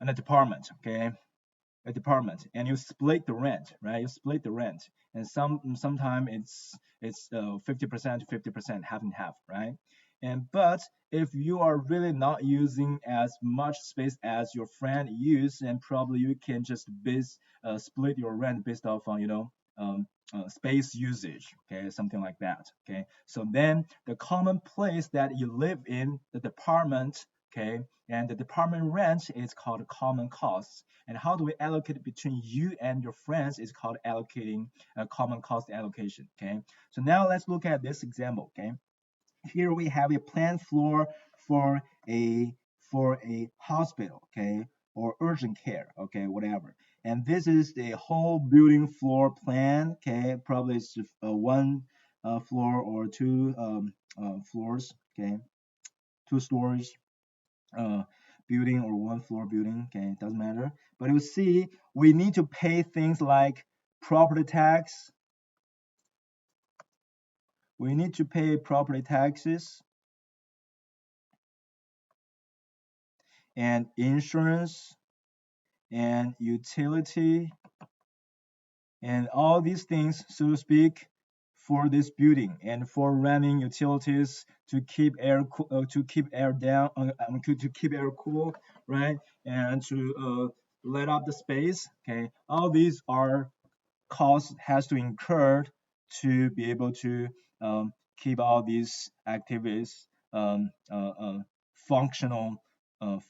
[SPEAKER 2] a department, okay, a department, and you split the rent, right? You split the rent, and sometimes it's 50% to 50%, half and half, right? And but if you are really not using as much space as your friend use, and probably you can just split your rent based off on space usage, okay, something like that, okay. So then the common place that you live in, the department, okay, and the department rent is called common costs. And how do we allocate it between you and your friends is called allocating a common cost allocation, okay. So now let's look at this example, okay. Here we have a plant floor for a hospital, okay, or urgent care, okay, whatever. And this is the whole building floor plan, okay. Probably it's one floor or two floors, okay, 2 stories uh, building or one floor building, okay, it doesn't matter. But you see, we need to pay things like property tax. We need to pay property taxes and insurance and utility and all these things, so to speak, for this building and for running utilities to keep air down, to keep air cool, right? And to let up the space. Okay, all these are costs has to incur to be able to keep all these activities functional,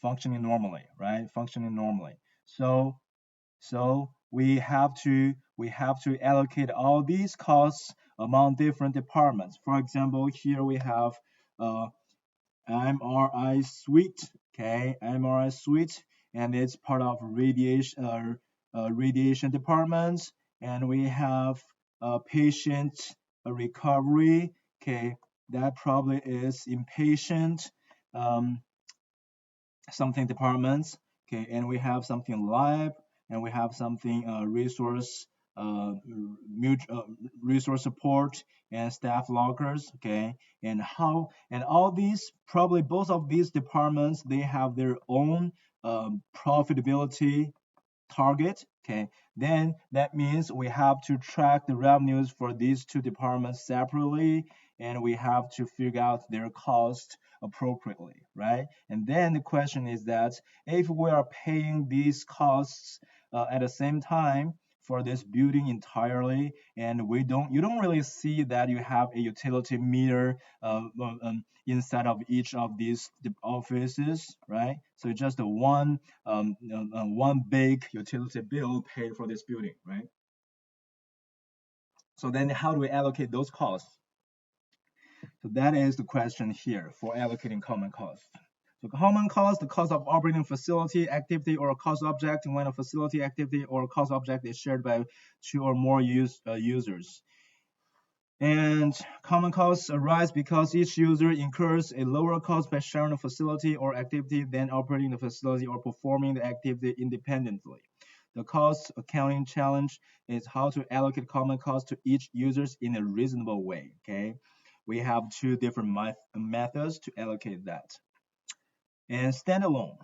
[SPEAKER 2] functioning normally, right? Functioning normally. So we have to allocate all these costs among different departments. For example, here we have MRI suite, okay, MRI suite, and it's part of radiation departments, and we have patient recovery, okay, that probably is inpatient something departments, okay, and we have something lab, and we have something uh, resource support and staff lockers, okay, and all these probably both of these departments they have their own profitability target, okay, then that means we have to track the revenues for these two departments separately, and we have to figure out their cost appropriately, right? And then the question is that if we are paying these costs at the same time for this building entirely, and you don't really see that you have a utility meter inside of each of these offices, right? So just one big utility bill paid for this building, right? So then how do we allocate those costs? So that is the question here for allocating common costs. So common cost, the cost of operating facility activity or a cost object when a facility activity or cost object is shared by two or more users. And common costs arise because each user incurs a lower cost by sharing a facility or activity than operating the facility or performing the activity independently. The cost accounting challenge is how to allocate common costs to each users in a reasonable way, okay? We have two different methods to allocate that. And standalone.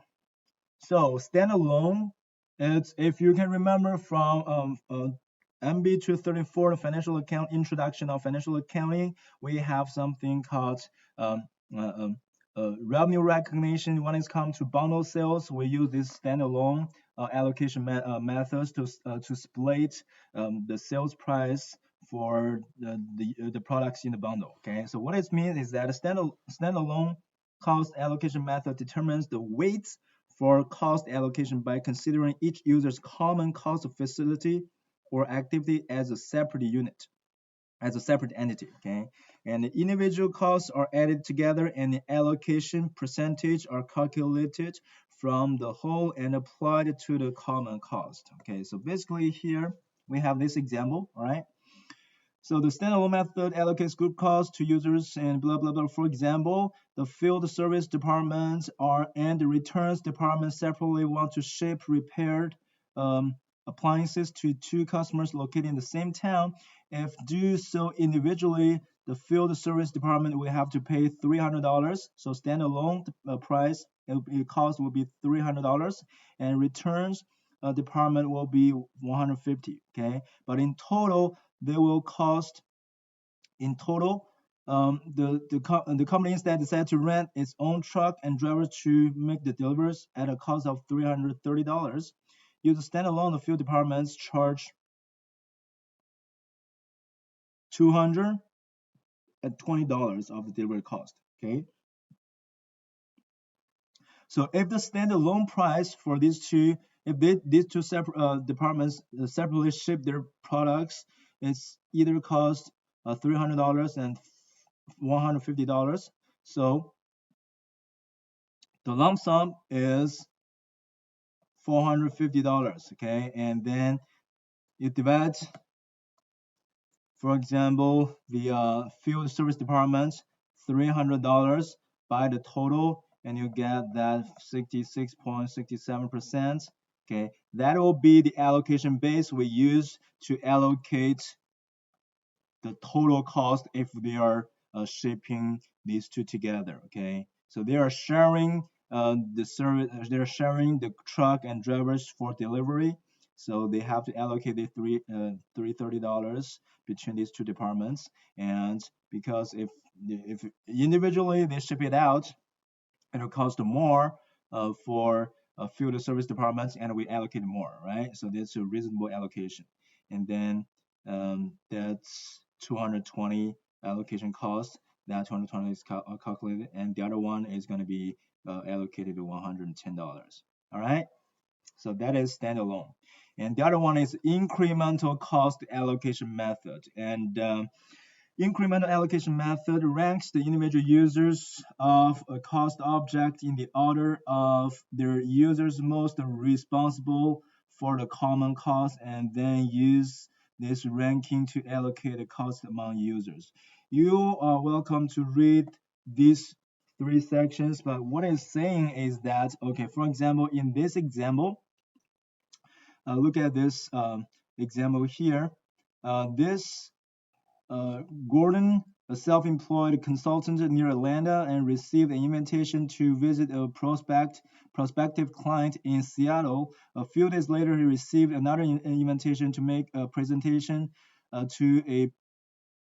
[SPEAKER 2] So standalone, it's if you can remember from MB 234, the financial account introduction of financial accounting, we have something called um, uh, um, revenue recognition. When it's come to bundle sales, we use this standalone allocation methods to split the sales price for the products in the bundle. Okay, so what it means is that a standalone cost allocation method determines the weights for cost allocation by considering each user's common cost of facility or activity as a separate unit, as a separate entity, okay? And the individual costs are added together and the allocation percentage are calculated from the whole and applied to the common cost, okay? So basically here we have this example, all right? So the standalone method allocates group costs to users and blah, blah, blah. For example, the field service departments and the returns department separately want to ship repaired um, appliances to two customers located in the same town. If do so individually, the field service department will have to pay $300. So standalone price, cost will be $300, and returns department will be 150. Okay, but in total, they will cost in total. The company instead decided to rent its own truck and drivers to make the deliveries at a cost of $330. Use standalone, the field departments charge $220 of the delivery cost. Okay. So if the standalone price for these two, if these two separate departments separately ship their products, it's either cost $300 and $150. So the lump sum is $450. Okay, and then you divide, for example, the field service department $300 by the total, and you get that 66.67%. Okay, that will be the allocation base we use to allocate the total cost if they are shipping these two together. Okay, so they are sharing the service, they're sharing the truck and drivers for delivery. So they have to allocate the $330 between these two departments. And because if individually they ship it out, it'll cost more for field service departments, and we allocate more, right? So that's a reasonable allocation. And then that's 220 allocation cost. That 220 is calculated, and the other one is going to be allocated to $110. All right. So that is standalone. And the other one is incremental cost allocation method. And incremental allocation method ranks the individual users of a cost object in the order of their users most responsible for the common cost, and then use this ranking to allocate the cost among users. You are welcome to read these three sections, but what it's saying is that, okay, for example, in this example, look at this example here. This Gordon, a self-employed consultant near Atlanta, and received an invitation to visit a prospective client in Seattle. A few days later, he received another invitation to make a presentation to a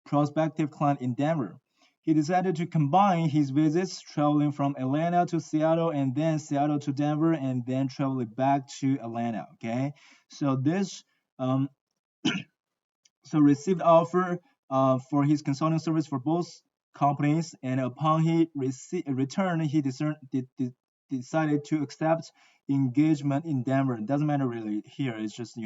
[SPEAKER 2] prospective client in Denver. He decided to combine his visits, traveling from Atlanta to Seattle, and then Seattle to Denver, and then traveling back to Atlanta. Okay, so this um, so received offer for his consulting service for both companies, and upon he returned, he decided to accept engagement in Denver. It doesn't matter really here. It's just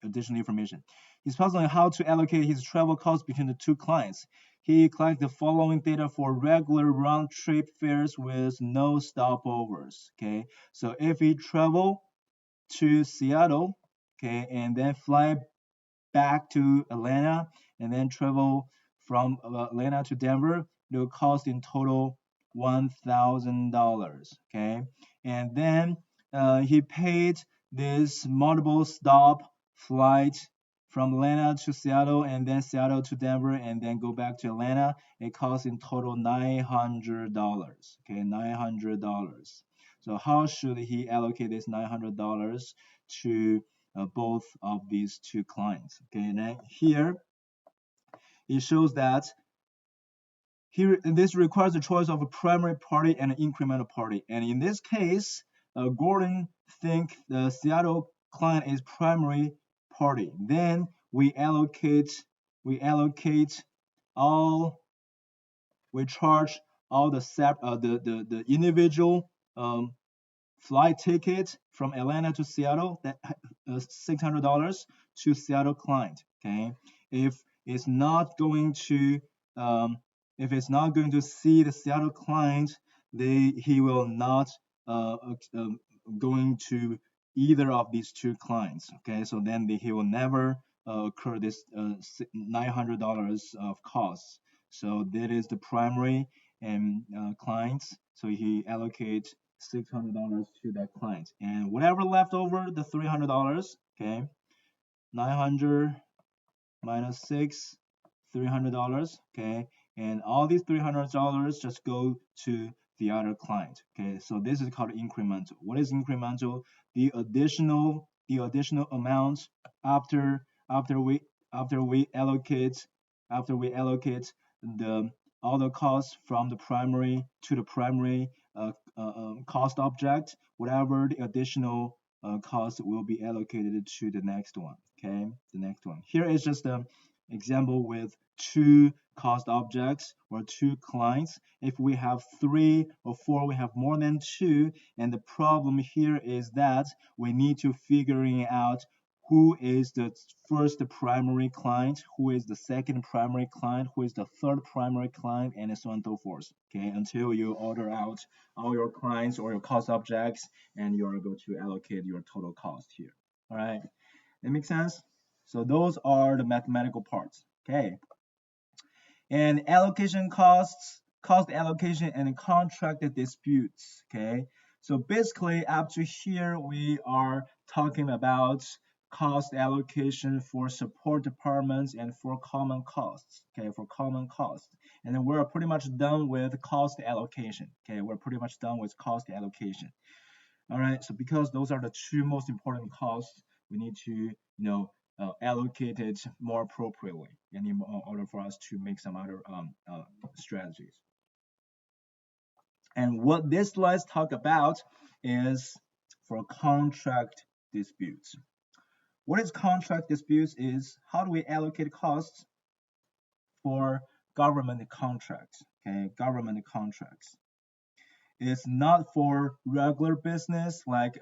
[SPEAKER 2] additional information. He's puzzling how to allocate his travel costs between the two clients. He collected the following data for regular round trip fares with no stopovers. Okay, so if he travel to Seattle, okay, and then fly back to Atlanta and then travel from Atlanta to Denver, it will cost in total $1,000. Okay, and then he paid this multiple stop flight from Atlanta to Seattle and then Seattle to Denver and then go back to Atlanta. It costs in total $900. Okay, $900. So how should he allocate this $900 to both of these two clients? Okay, and then here it shows that here this requires the choice of a primary party and an incremental party. And in this case, Gordon think the Seattle client is primary party. Then all we charge all the individual flight ticket from Atlanta to Seattle, that $600 to Seattle client. Okay, if it's not going to if it's not going to see the Seattle client, he will not going to either of these two clients. Okay, so then he will never occur this $900 of costs. So that is the primary and clients. So he allocates $600 to that client, and whatever left over, the $300. Okay, 900 minus 6, $300. Okay, and all these $300 just go to the other client. Okay, so this is called incremental. What is incremental? The additional amount after we allocate the all the costs from the primary to the primary cost object, whatever the additional cost will be allocated to the next one. Okay, the next one. Here is just an example with two cost objects or two clients. If we have 3 or 4, we have more than 2, and the problem here is that we need to figuring out who is the first primary client, who is the second primary client, who is the third primary client, and so on and so forth. Okay, until you order out all your clients or your cost objects, and you are going to allocate your total cost here. All right, that makes sense. So those are the mathematical parts. Okay, and allocation costs, cost allocation, and contract disputes. Okay, so basically up to here we are talking about cost allocation for support departments and for common costs. Okay, for common costs, and then we're pretty much done with cost allocation. Okay, we're pretty much done with cost allocation. All right, so because those are the two most important costs, we need to allocate it more appropriately in order for us to make some other strategies. And what this slides talk about is for contract disputes. What is contract disputes is how do we allocate costs for government contracts. Okay, government contracts. It's not for regular business like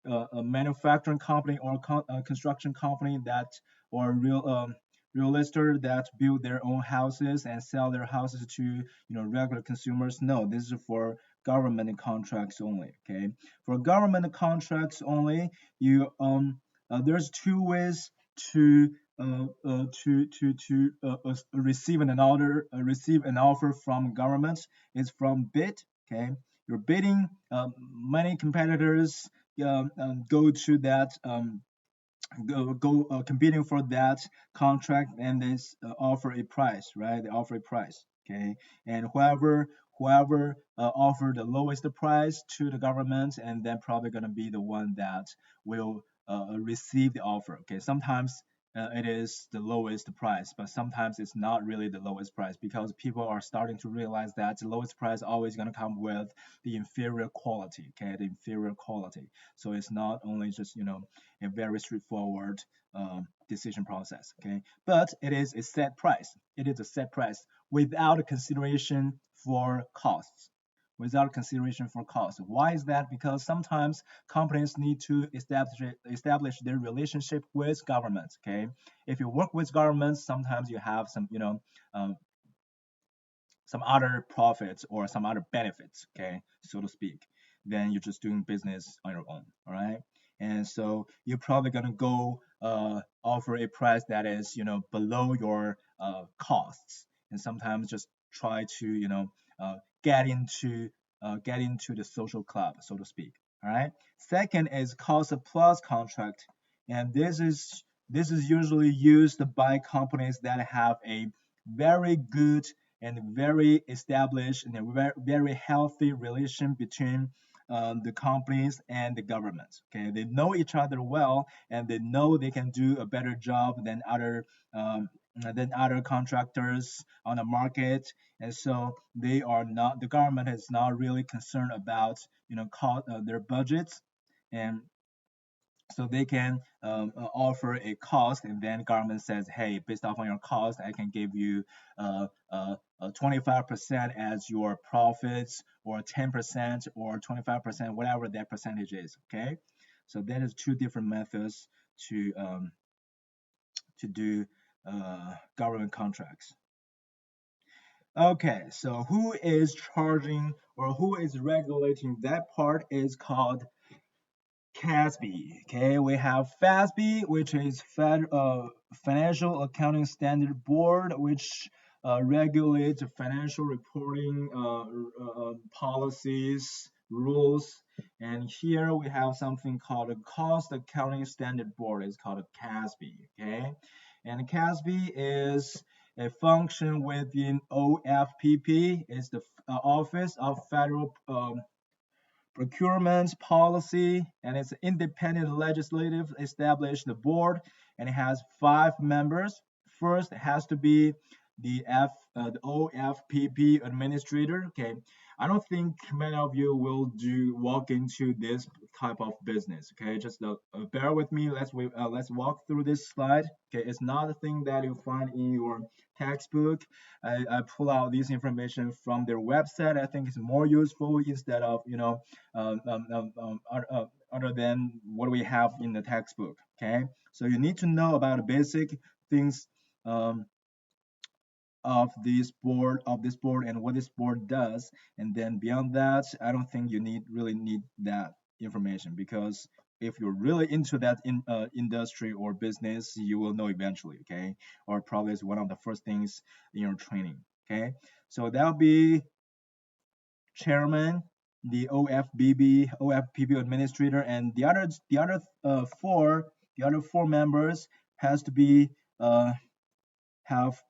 [SPEAKER 2] a manufacturing company or a construction company that or real estate that build their own houses and sell their houses to regular consumers. No, this is for government contracts only. Okay, for government contracts only, you there's two ways to receive an offer from government. Is from bid. Okay, you're bidding. Many competitors go to that competing for that contract, and they offer a price, right? They offer a price. Okay, and whoever offer the lowest price to the government, and then probably going to be the one that will receive the offer. Okay, sometimes it is the lowest price, but sometimes it's not really the lowest price because people are starting to realize that the lowest price always going to come with the inferior quality. Okay, the inferior quality. So it's not only just a very straightforward decision process. Okay, but it is a set price. It is a set price without a consideration for costs. Without consideration for cost. Why is that? Because sometimes companies need to establish their relationship with governments. Okay, if you work with governments, sometimes you have um, some other profits or some other benefits, okay, so to speak, then you're just doing business on your own, all right? And so you're probably gonna go offer a price that is, below your costs, and sometimes just try to, uh, get into get into the social club, so to speak. All right. Second is cost plus contract, and this is usually used by companies that have a very good and very established and a very healthy relation between the companies and the governments. Okay, they know each other well, and they know they can do a better job than other contractors on the market, and so they are not. The government is not really concerned about their budgets, and so they can offer a cost, and then government says, hey, based off on your cost, I can give you 25% as your profits, or 10%, or 25%, whatever that percentage is. Okay, so that is two different methods to do government contracts. Okay, so who is charging or who is regulating that part is called CASB. Okay, we have FASB, which is Financial Accounting Standard Board, which regulates financial reporting policies, rules. And here we have something called a Cost Accounting Standard Board. It's called a CASB. Okay, and CASB is a function within OFPP. It's the Office of Federal procurement policy, and it's an independent legislative established board, and it has 5 members. First, it has to be the OFPP administrator. Okay, I don't think many of you will walk into this type of business. Okay, just bear with me. Let's walk through this slide. Okay, it's not a thing that you find in your textbook. I pull out this information from their website. I think it's more useful instead of other than what we have in the textbook. Okay, so you need to know about the basic things um, of this board and what this board does, and then beyond that, I don't think you really need that information, because if you're really into that industry or business, you will know eventually. Okay, or probably it's one of the first things in your training. Okay, so that'll be chairman, the OFPP administrator, and the other four members has to be have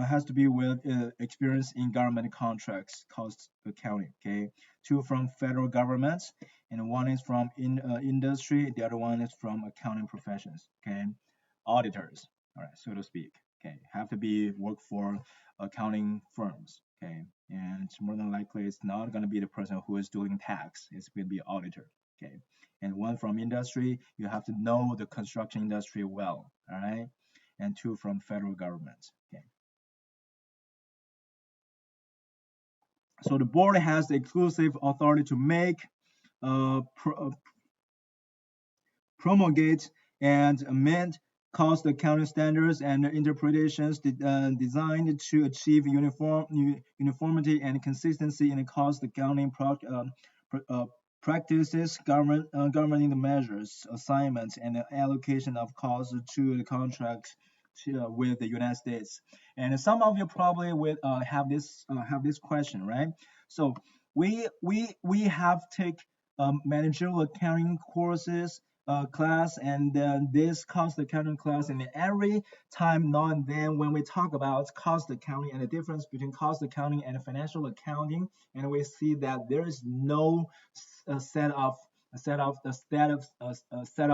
[SPEAKER 2] has to be with experience in government contracts, cost accounting. Okay, 2 from federal government, and 1 is from industry. The other one is from accounting professions. Okay, auditors. All right, so to speak. Okay, have to be work for accounting firms. Okay, and more than likely it's not going to be the person who is doing tax. It's going to be auditor. Okay, and 1 from industry. You have to know the construction industry well. All right, and 2 from federal government. Okay. So the board has the exclusive authority to make promulgate and amend cost accounting standards and interpretations designed to achieve uniformity and consistency in cost accounting practices governing the measures, assignments, and the allocation of costs to the contracts with the United States. And some of you probably will have this question, right? So we have take managerial accounting courses class and this cost accounting class, and every time now and then when we talk about cost accounting and the difference between cost accounting and financial accounting, and we see that there is no set of set of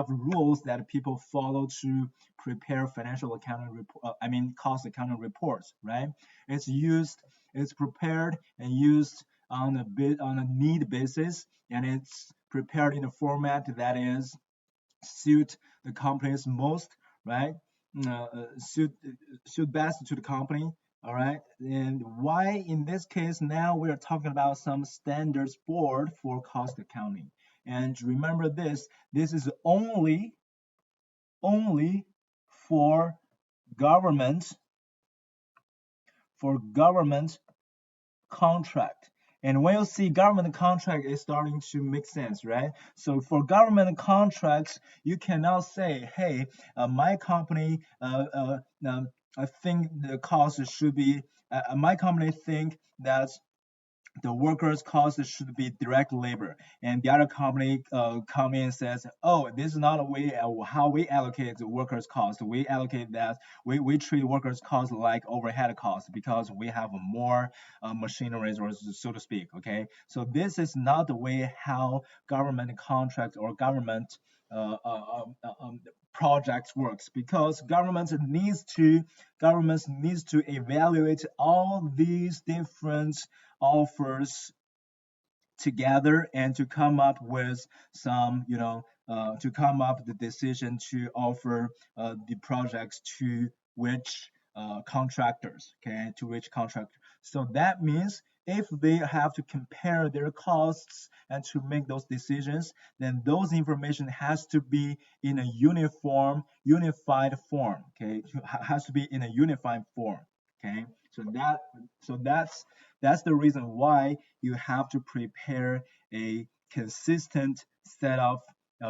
[SPEAKER 2] rules that people follow to prepare financial accounting report. I mean cost accounting reports, right? It's prepared and used on a need basis, and it's prepared in a format that is suit the company's most, right? Suit best to the company. All right. And why in this case now we're talking about some standards board for cost accounting. And remember this is only for government contract. And when you see government contract is starting to make sense, right? So for government contracts, you cannot say, hey, my company, I think the cost should be, my company think that the workers' cost should be direct labor, and the other company come in and says, oh, this is not a way how we allocate the workers' cost. We allocate that we treat workers' cost like overhead cost because we have more machineries, or so to speak. Okay, so this is not the way how government contracts or uh, uh, um, um, projects works, because governments needs to evaluate all these different offers together and to come up with some, to come up with the decision to offer the projects to which contractors, okay, to which contractor. So that means if they have to compare their costs and to make those decisions, then those information has to be in a unified form, okay, has to be in a unified form, okay. So that's the reason why you have to prepare a consistent set of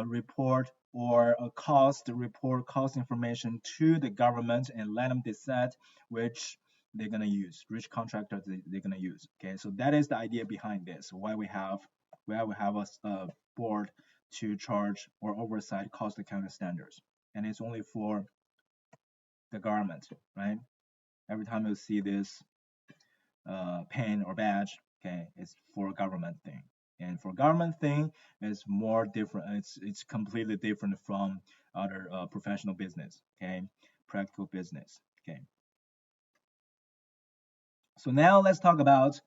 [SPEAKER 2] report or a cost report, cost information to the government, and let them decide which they're gonna use, which contractor they're gonna use. Okay, so that is the idea behind this. Why we have a board to charge or oversight cost accounting standards, and it's only for the government, right? Every time you see this pin or badge, okay, it's for a government thing. And for government thing, it's more different. It's completely different from other professional business, okay, practical business, okay. So now let's talk about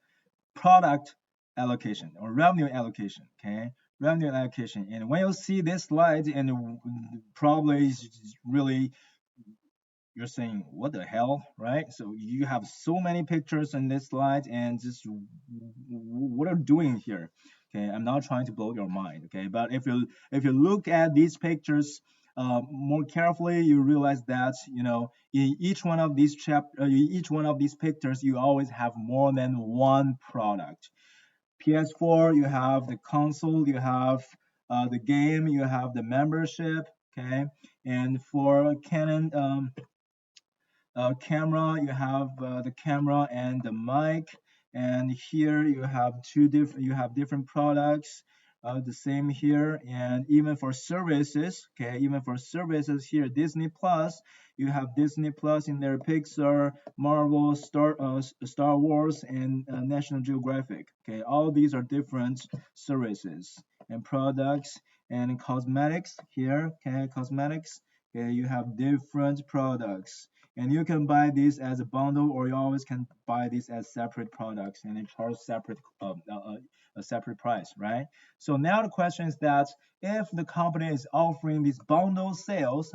[SPEAKER 2] product allocation or revenue allocation, okay, revenue allocation. And when you see this slide, and probably really you're saying what the hell, right? So you have so many pictures in this slide, and just what are you doing here? Okay, I'm not trying to blow your mind, okay, but if you look at these pictures more carefully, you realize that in each one of these pictures you always have more than one product. PS4, you have the console, you have the game, you have the membership, okay. And for Canon camera, you have the camera and the mic, and here you have different products, the same here. And even for services, okay, even for services here, Disney Plus, you have Disney Plus in there, Pixar, Marvel, Star Wars, and National Geographic. Okay, all these are different services and products. And cosmetics here, okay, cosmetics, okay, you have different products, and you can buy this as a bundle, or you always can buy this as separate products and then charge a separate price, right? So now the question is that if the company is offering these bundle sales,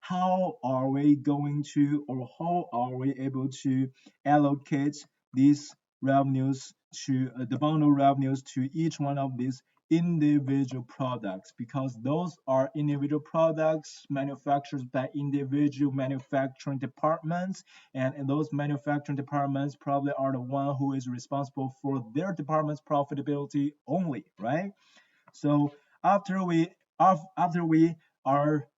[SPEAKER 2] how are we going to, or how are we able to allocate these revenues to the bundle revenues to each one of these individual products, because those are individual products manufactured by individual manufacturing departments, and those manufacturing departments probably are the one who is responsible for their department's profitability only, right? So after we after we are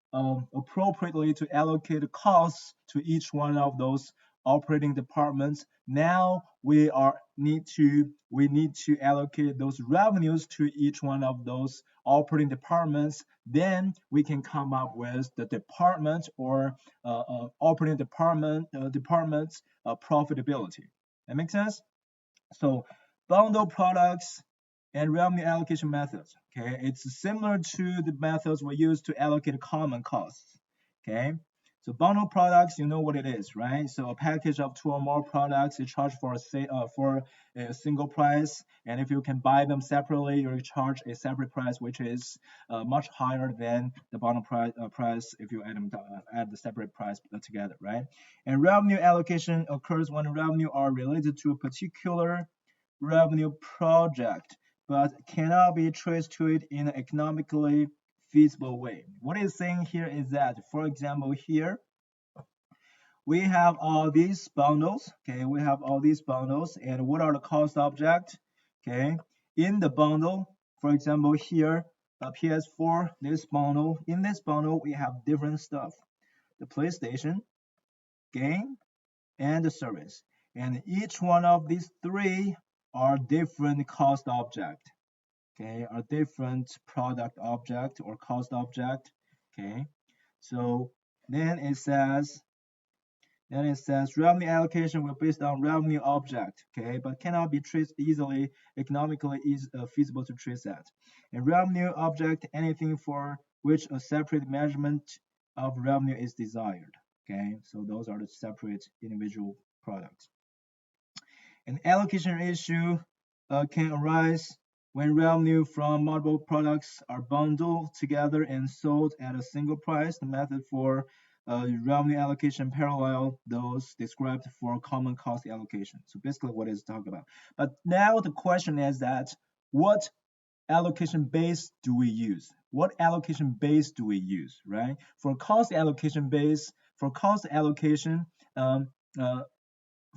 [SPEAKER 2] appropriately to allocate the costs to each one of those operating departments, now we need to allocate those revenues to each one of those operating departments. Then we can come up with the department or operating department's profitability. That makes sense? So bundle products and revenue allocation methods. Okay, it's similar to the methods we use to allocate common costs. Okay, so bundle products, you know what it is, right? So a package of two or more products, you charge for a single price, and if you can buy them separately, you charge a separate price, which is much higher than the bundle price if you add the separate price together, right? And revenue allocation occurs when revenue are related to a particular revenue project, but cannot be traced to it in an economically feasible way. What it's saying here is that, for example, here we have all these bundles. Okay, we have all these bundles, and what are the cost object? Okay, in the bundle, for example, here a PS4, this bundle. In this bundle, we have different stuff: the PlayStation, game, and the service. And each one of these three are different cost object. Okay, are different product object or cost object. Okay, so then it says revenue allocation will be based on revenue object, okay, but cannot be traced easily, economically feasible to trace that. And revenue object, anything for which a separate measurement of revenue is desired, okay, so those are the separate individual products. An allocation issue can arise when revenue from multiple products are bundled together and sold at a single price. The method for revenue allocation parallel those described for common cost allocation. So basically what it's talking about. But now the question is that what allocation base do we use? What allocation base do we use, right? For cost allocation base, for cost allocation, uh,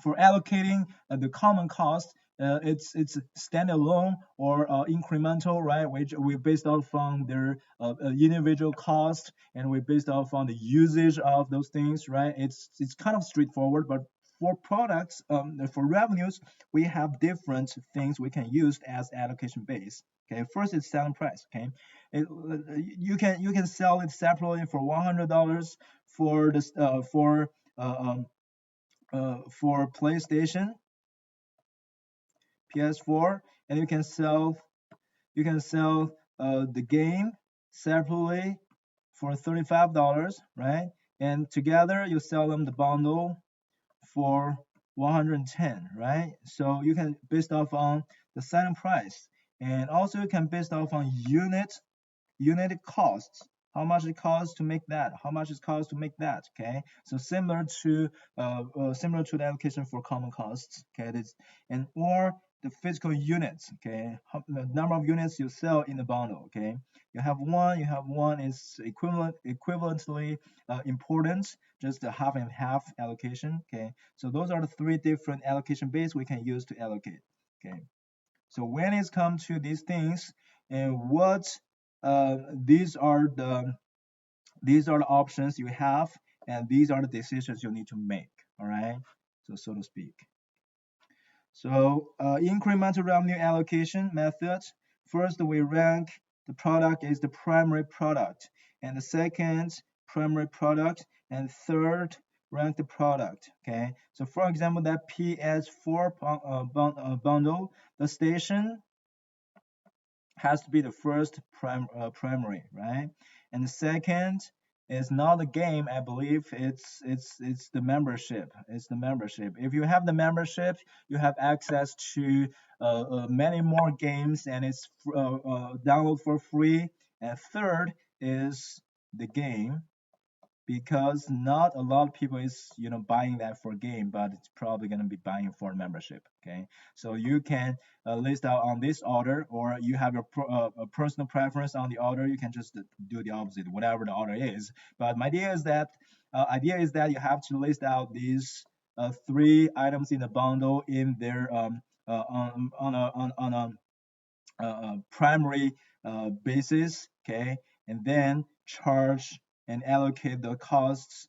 [SPEAKER 2] for allocating the common cost, it's standalone or incremental, right? Which we based off on their individual cost, and we based off on the usage of those things, right? It's kind of straightforward, but for products, for revenues, we have different things we can use as allocation base. Okay, first it's selling price. Okay, you can sell it separately for $100 for this for PlayStation, PS4, and you can sell the game separately for $35, right? And together you sell them the bundle for 110, right? So you can based off on the selling price, and also you can based off on unit costs, how much it costs to make that, how much it costs to make that. Okay, so similar to the allocation for common costs. Okay, this and or the physical units. Okay, the number of units you sell in the bundle. Okay, you have one is equivalently important, just a half and half allocation. Okay, so those are the three different allocation base we can use to allocate. Okay, so when it's come to these things, and what uh, these are the options you have, and these are the decisions you need to make. All right, so to speak. So incremental revenue allocation method. First, we rank the product is the primary product, and the second primary product, and third rank the product. Okay, so for example, that PS4 bundle, the station has to be the first primary, right? And the second is not the game. I believe it's the membership. It's the membership. If you have the membership, you have access to many more games, and it's download for free. And third is the game. because not a lot of people is buying that for game, but it's probably going to be buying for membership. Okay, so you can list out on this order, or you have your a personal preference on the order. You can just do the opposite, whatever the order is. But my idea is that you have to list out these three items in the bundle in their on a primary basis, okay, and then charge and allocate the costs,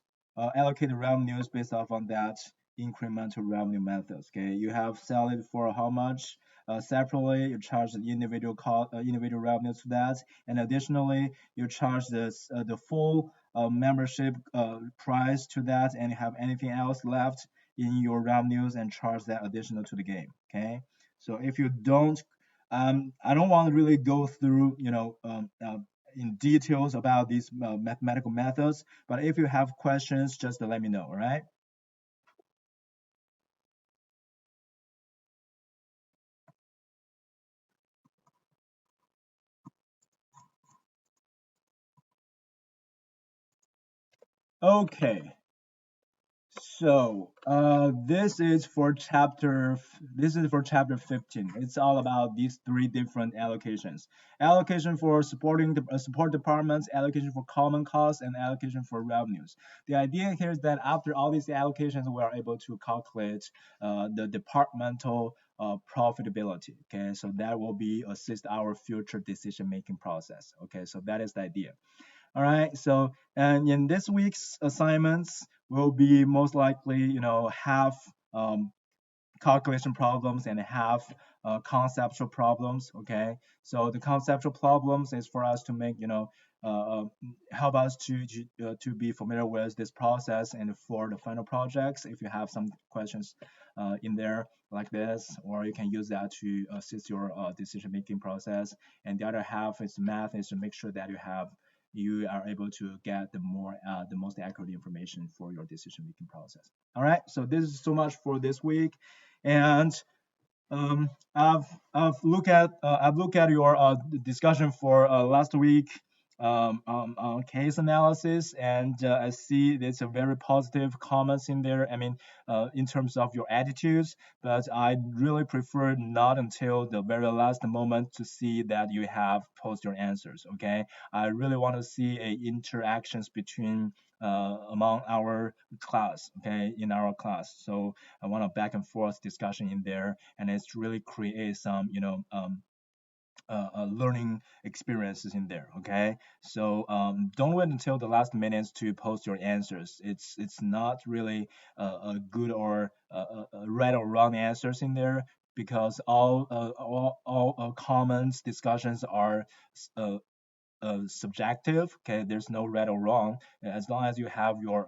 [SPEAKER 2] allocate the revenues based off on that incremental revenue methods. Okay, you have sell it for how much separately, you charge the individual cost, individual revenues to that, and additionally, you charge the full membership price to that, and you have anything else left in your revenues and charge that additional to the game. Okay, so if you don't I don't want to really go through, in details about these mathematical methods, but if you have questions, just let me know, all right? Okay, so this is for chapter 15. It's all about these three different allocations: allocation for supporting the support departments, allocation for common costs, and allocation for revenues. The idea here is that after all these allocations, we are able to calculate the departmental profitability. Okay, so that will be assist our future decision making process. Okay, so that is the idea. All right. So, and in this week's assignments will be most likely, half calculation problems and half conceptual problems. Okay. So the conceptual problems is for us to make, help us to be familiar with this process, and for the final projects, if you have some questions in there like this, or you can use that to assist your decision making process. And the other half is math, is to make sure that you are able to get the most accurate information for your decision making process. All right, so this is so much for this week, and um, I've I've looked at your discussion for last week on case analysis, and I see there's a very positive comments in there. I mean, in terms of your attitudes, but I really prefer not until the very last moment to see that you have post your answers. Okay, I really want to see a interactions between among our class, okay, in our class. So I want a back and forth discussion in there, and it's really create some, learning experiences in there. Okay, so don't wait until the last minutes to post your answers. It's not really a good or a right or wrong answers in there, because all comments discussions are uh, subjective. Okay, there's no right or wrong. As long as you have your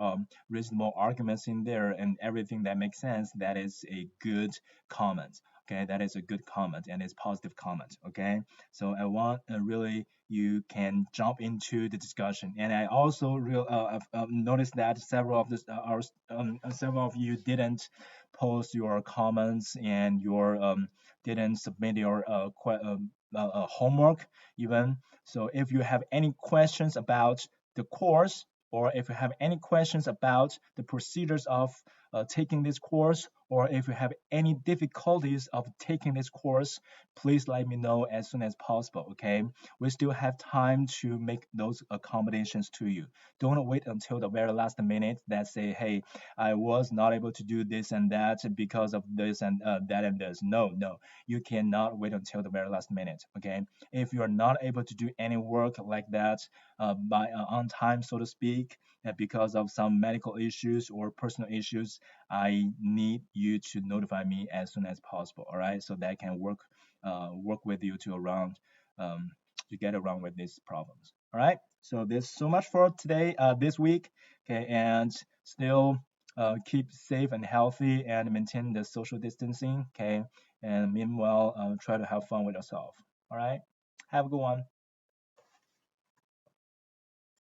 [SPEAKER 2] reasonable arguments in there and everything that makes sense, that is a good comment. Okay, that is a good comment, and it's positive comment. Okay, so I want really you can jump into the discussion. And I also I've noticed that several of you didn't post your comments, and your didn't submit your homework even. So if you have any questions about the course, or if you have any questions about the procedures of taking this course, or if you have any difficulties of taking this course, please let me know as soon as possible. Okay, we still have time to make those accommodations to you. Don't wait until the very last minute that say, hey, I was not able to do this and that because of this and that and this. No, no, you cannot wait until the very last minute. Okay, if you are not able to do any work like that by on time, so to speak, because of some medical issues or personal issues, I need you to notify me as soon as possible. All right, so that I can work with you to get around with these problems. All right, so there's so much for today, this week. Okay, and still keep safe and healthy and maintain the social distancing. Okay, and meanwhile, try to have fun with yourself. All right, have a good one.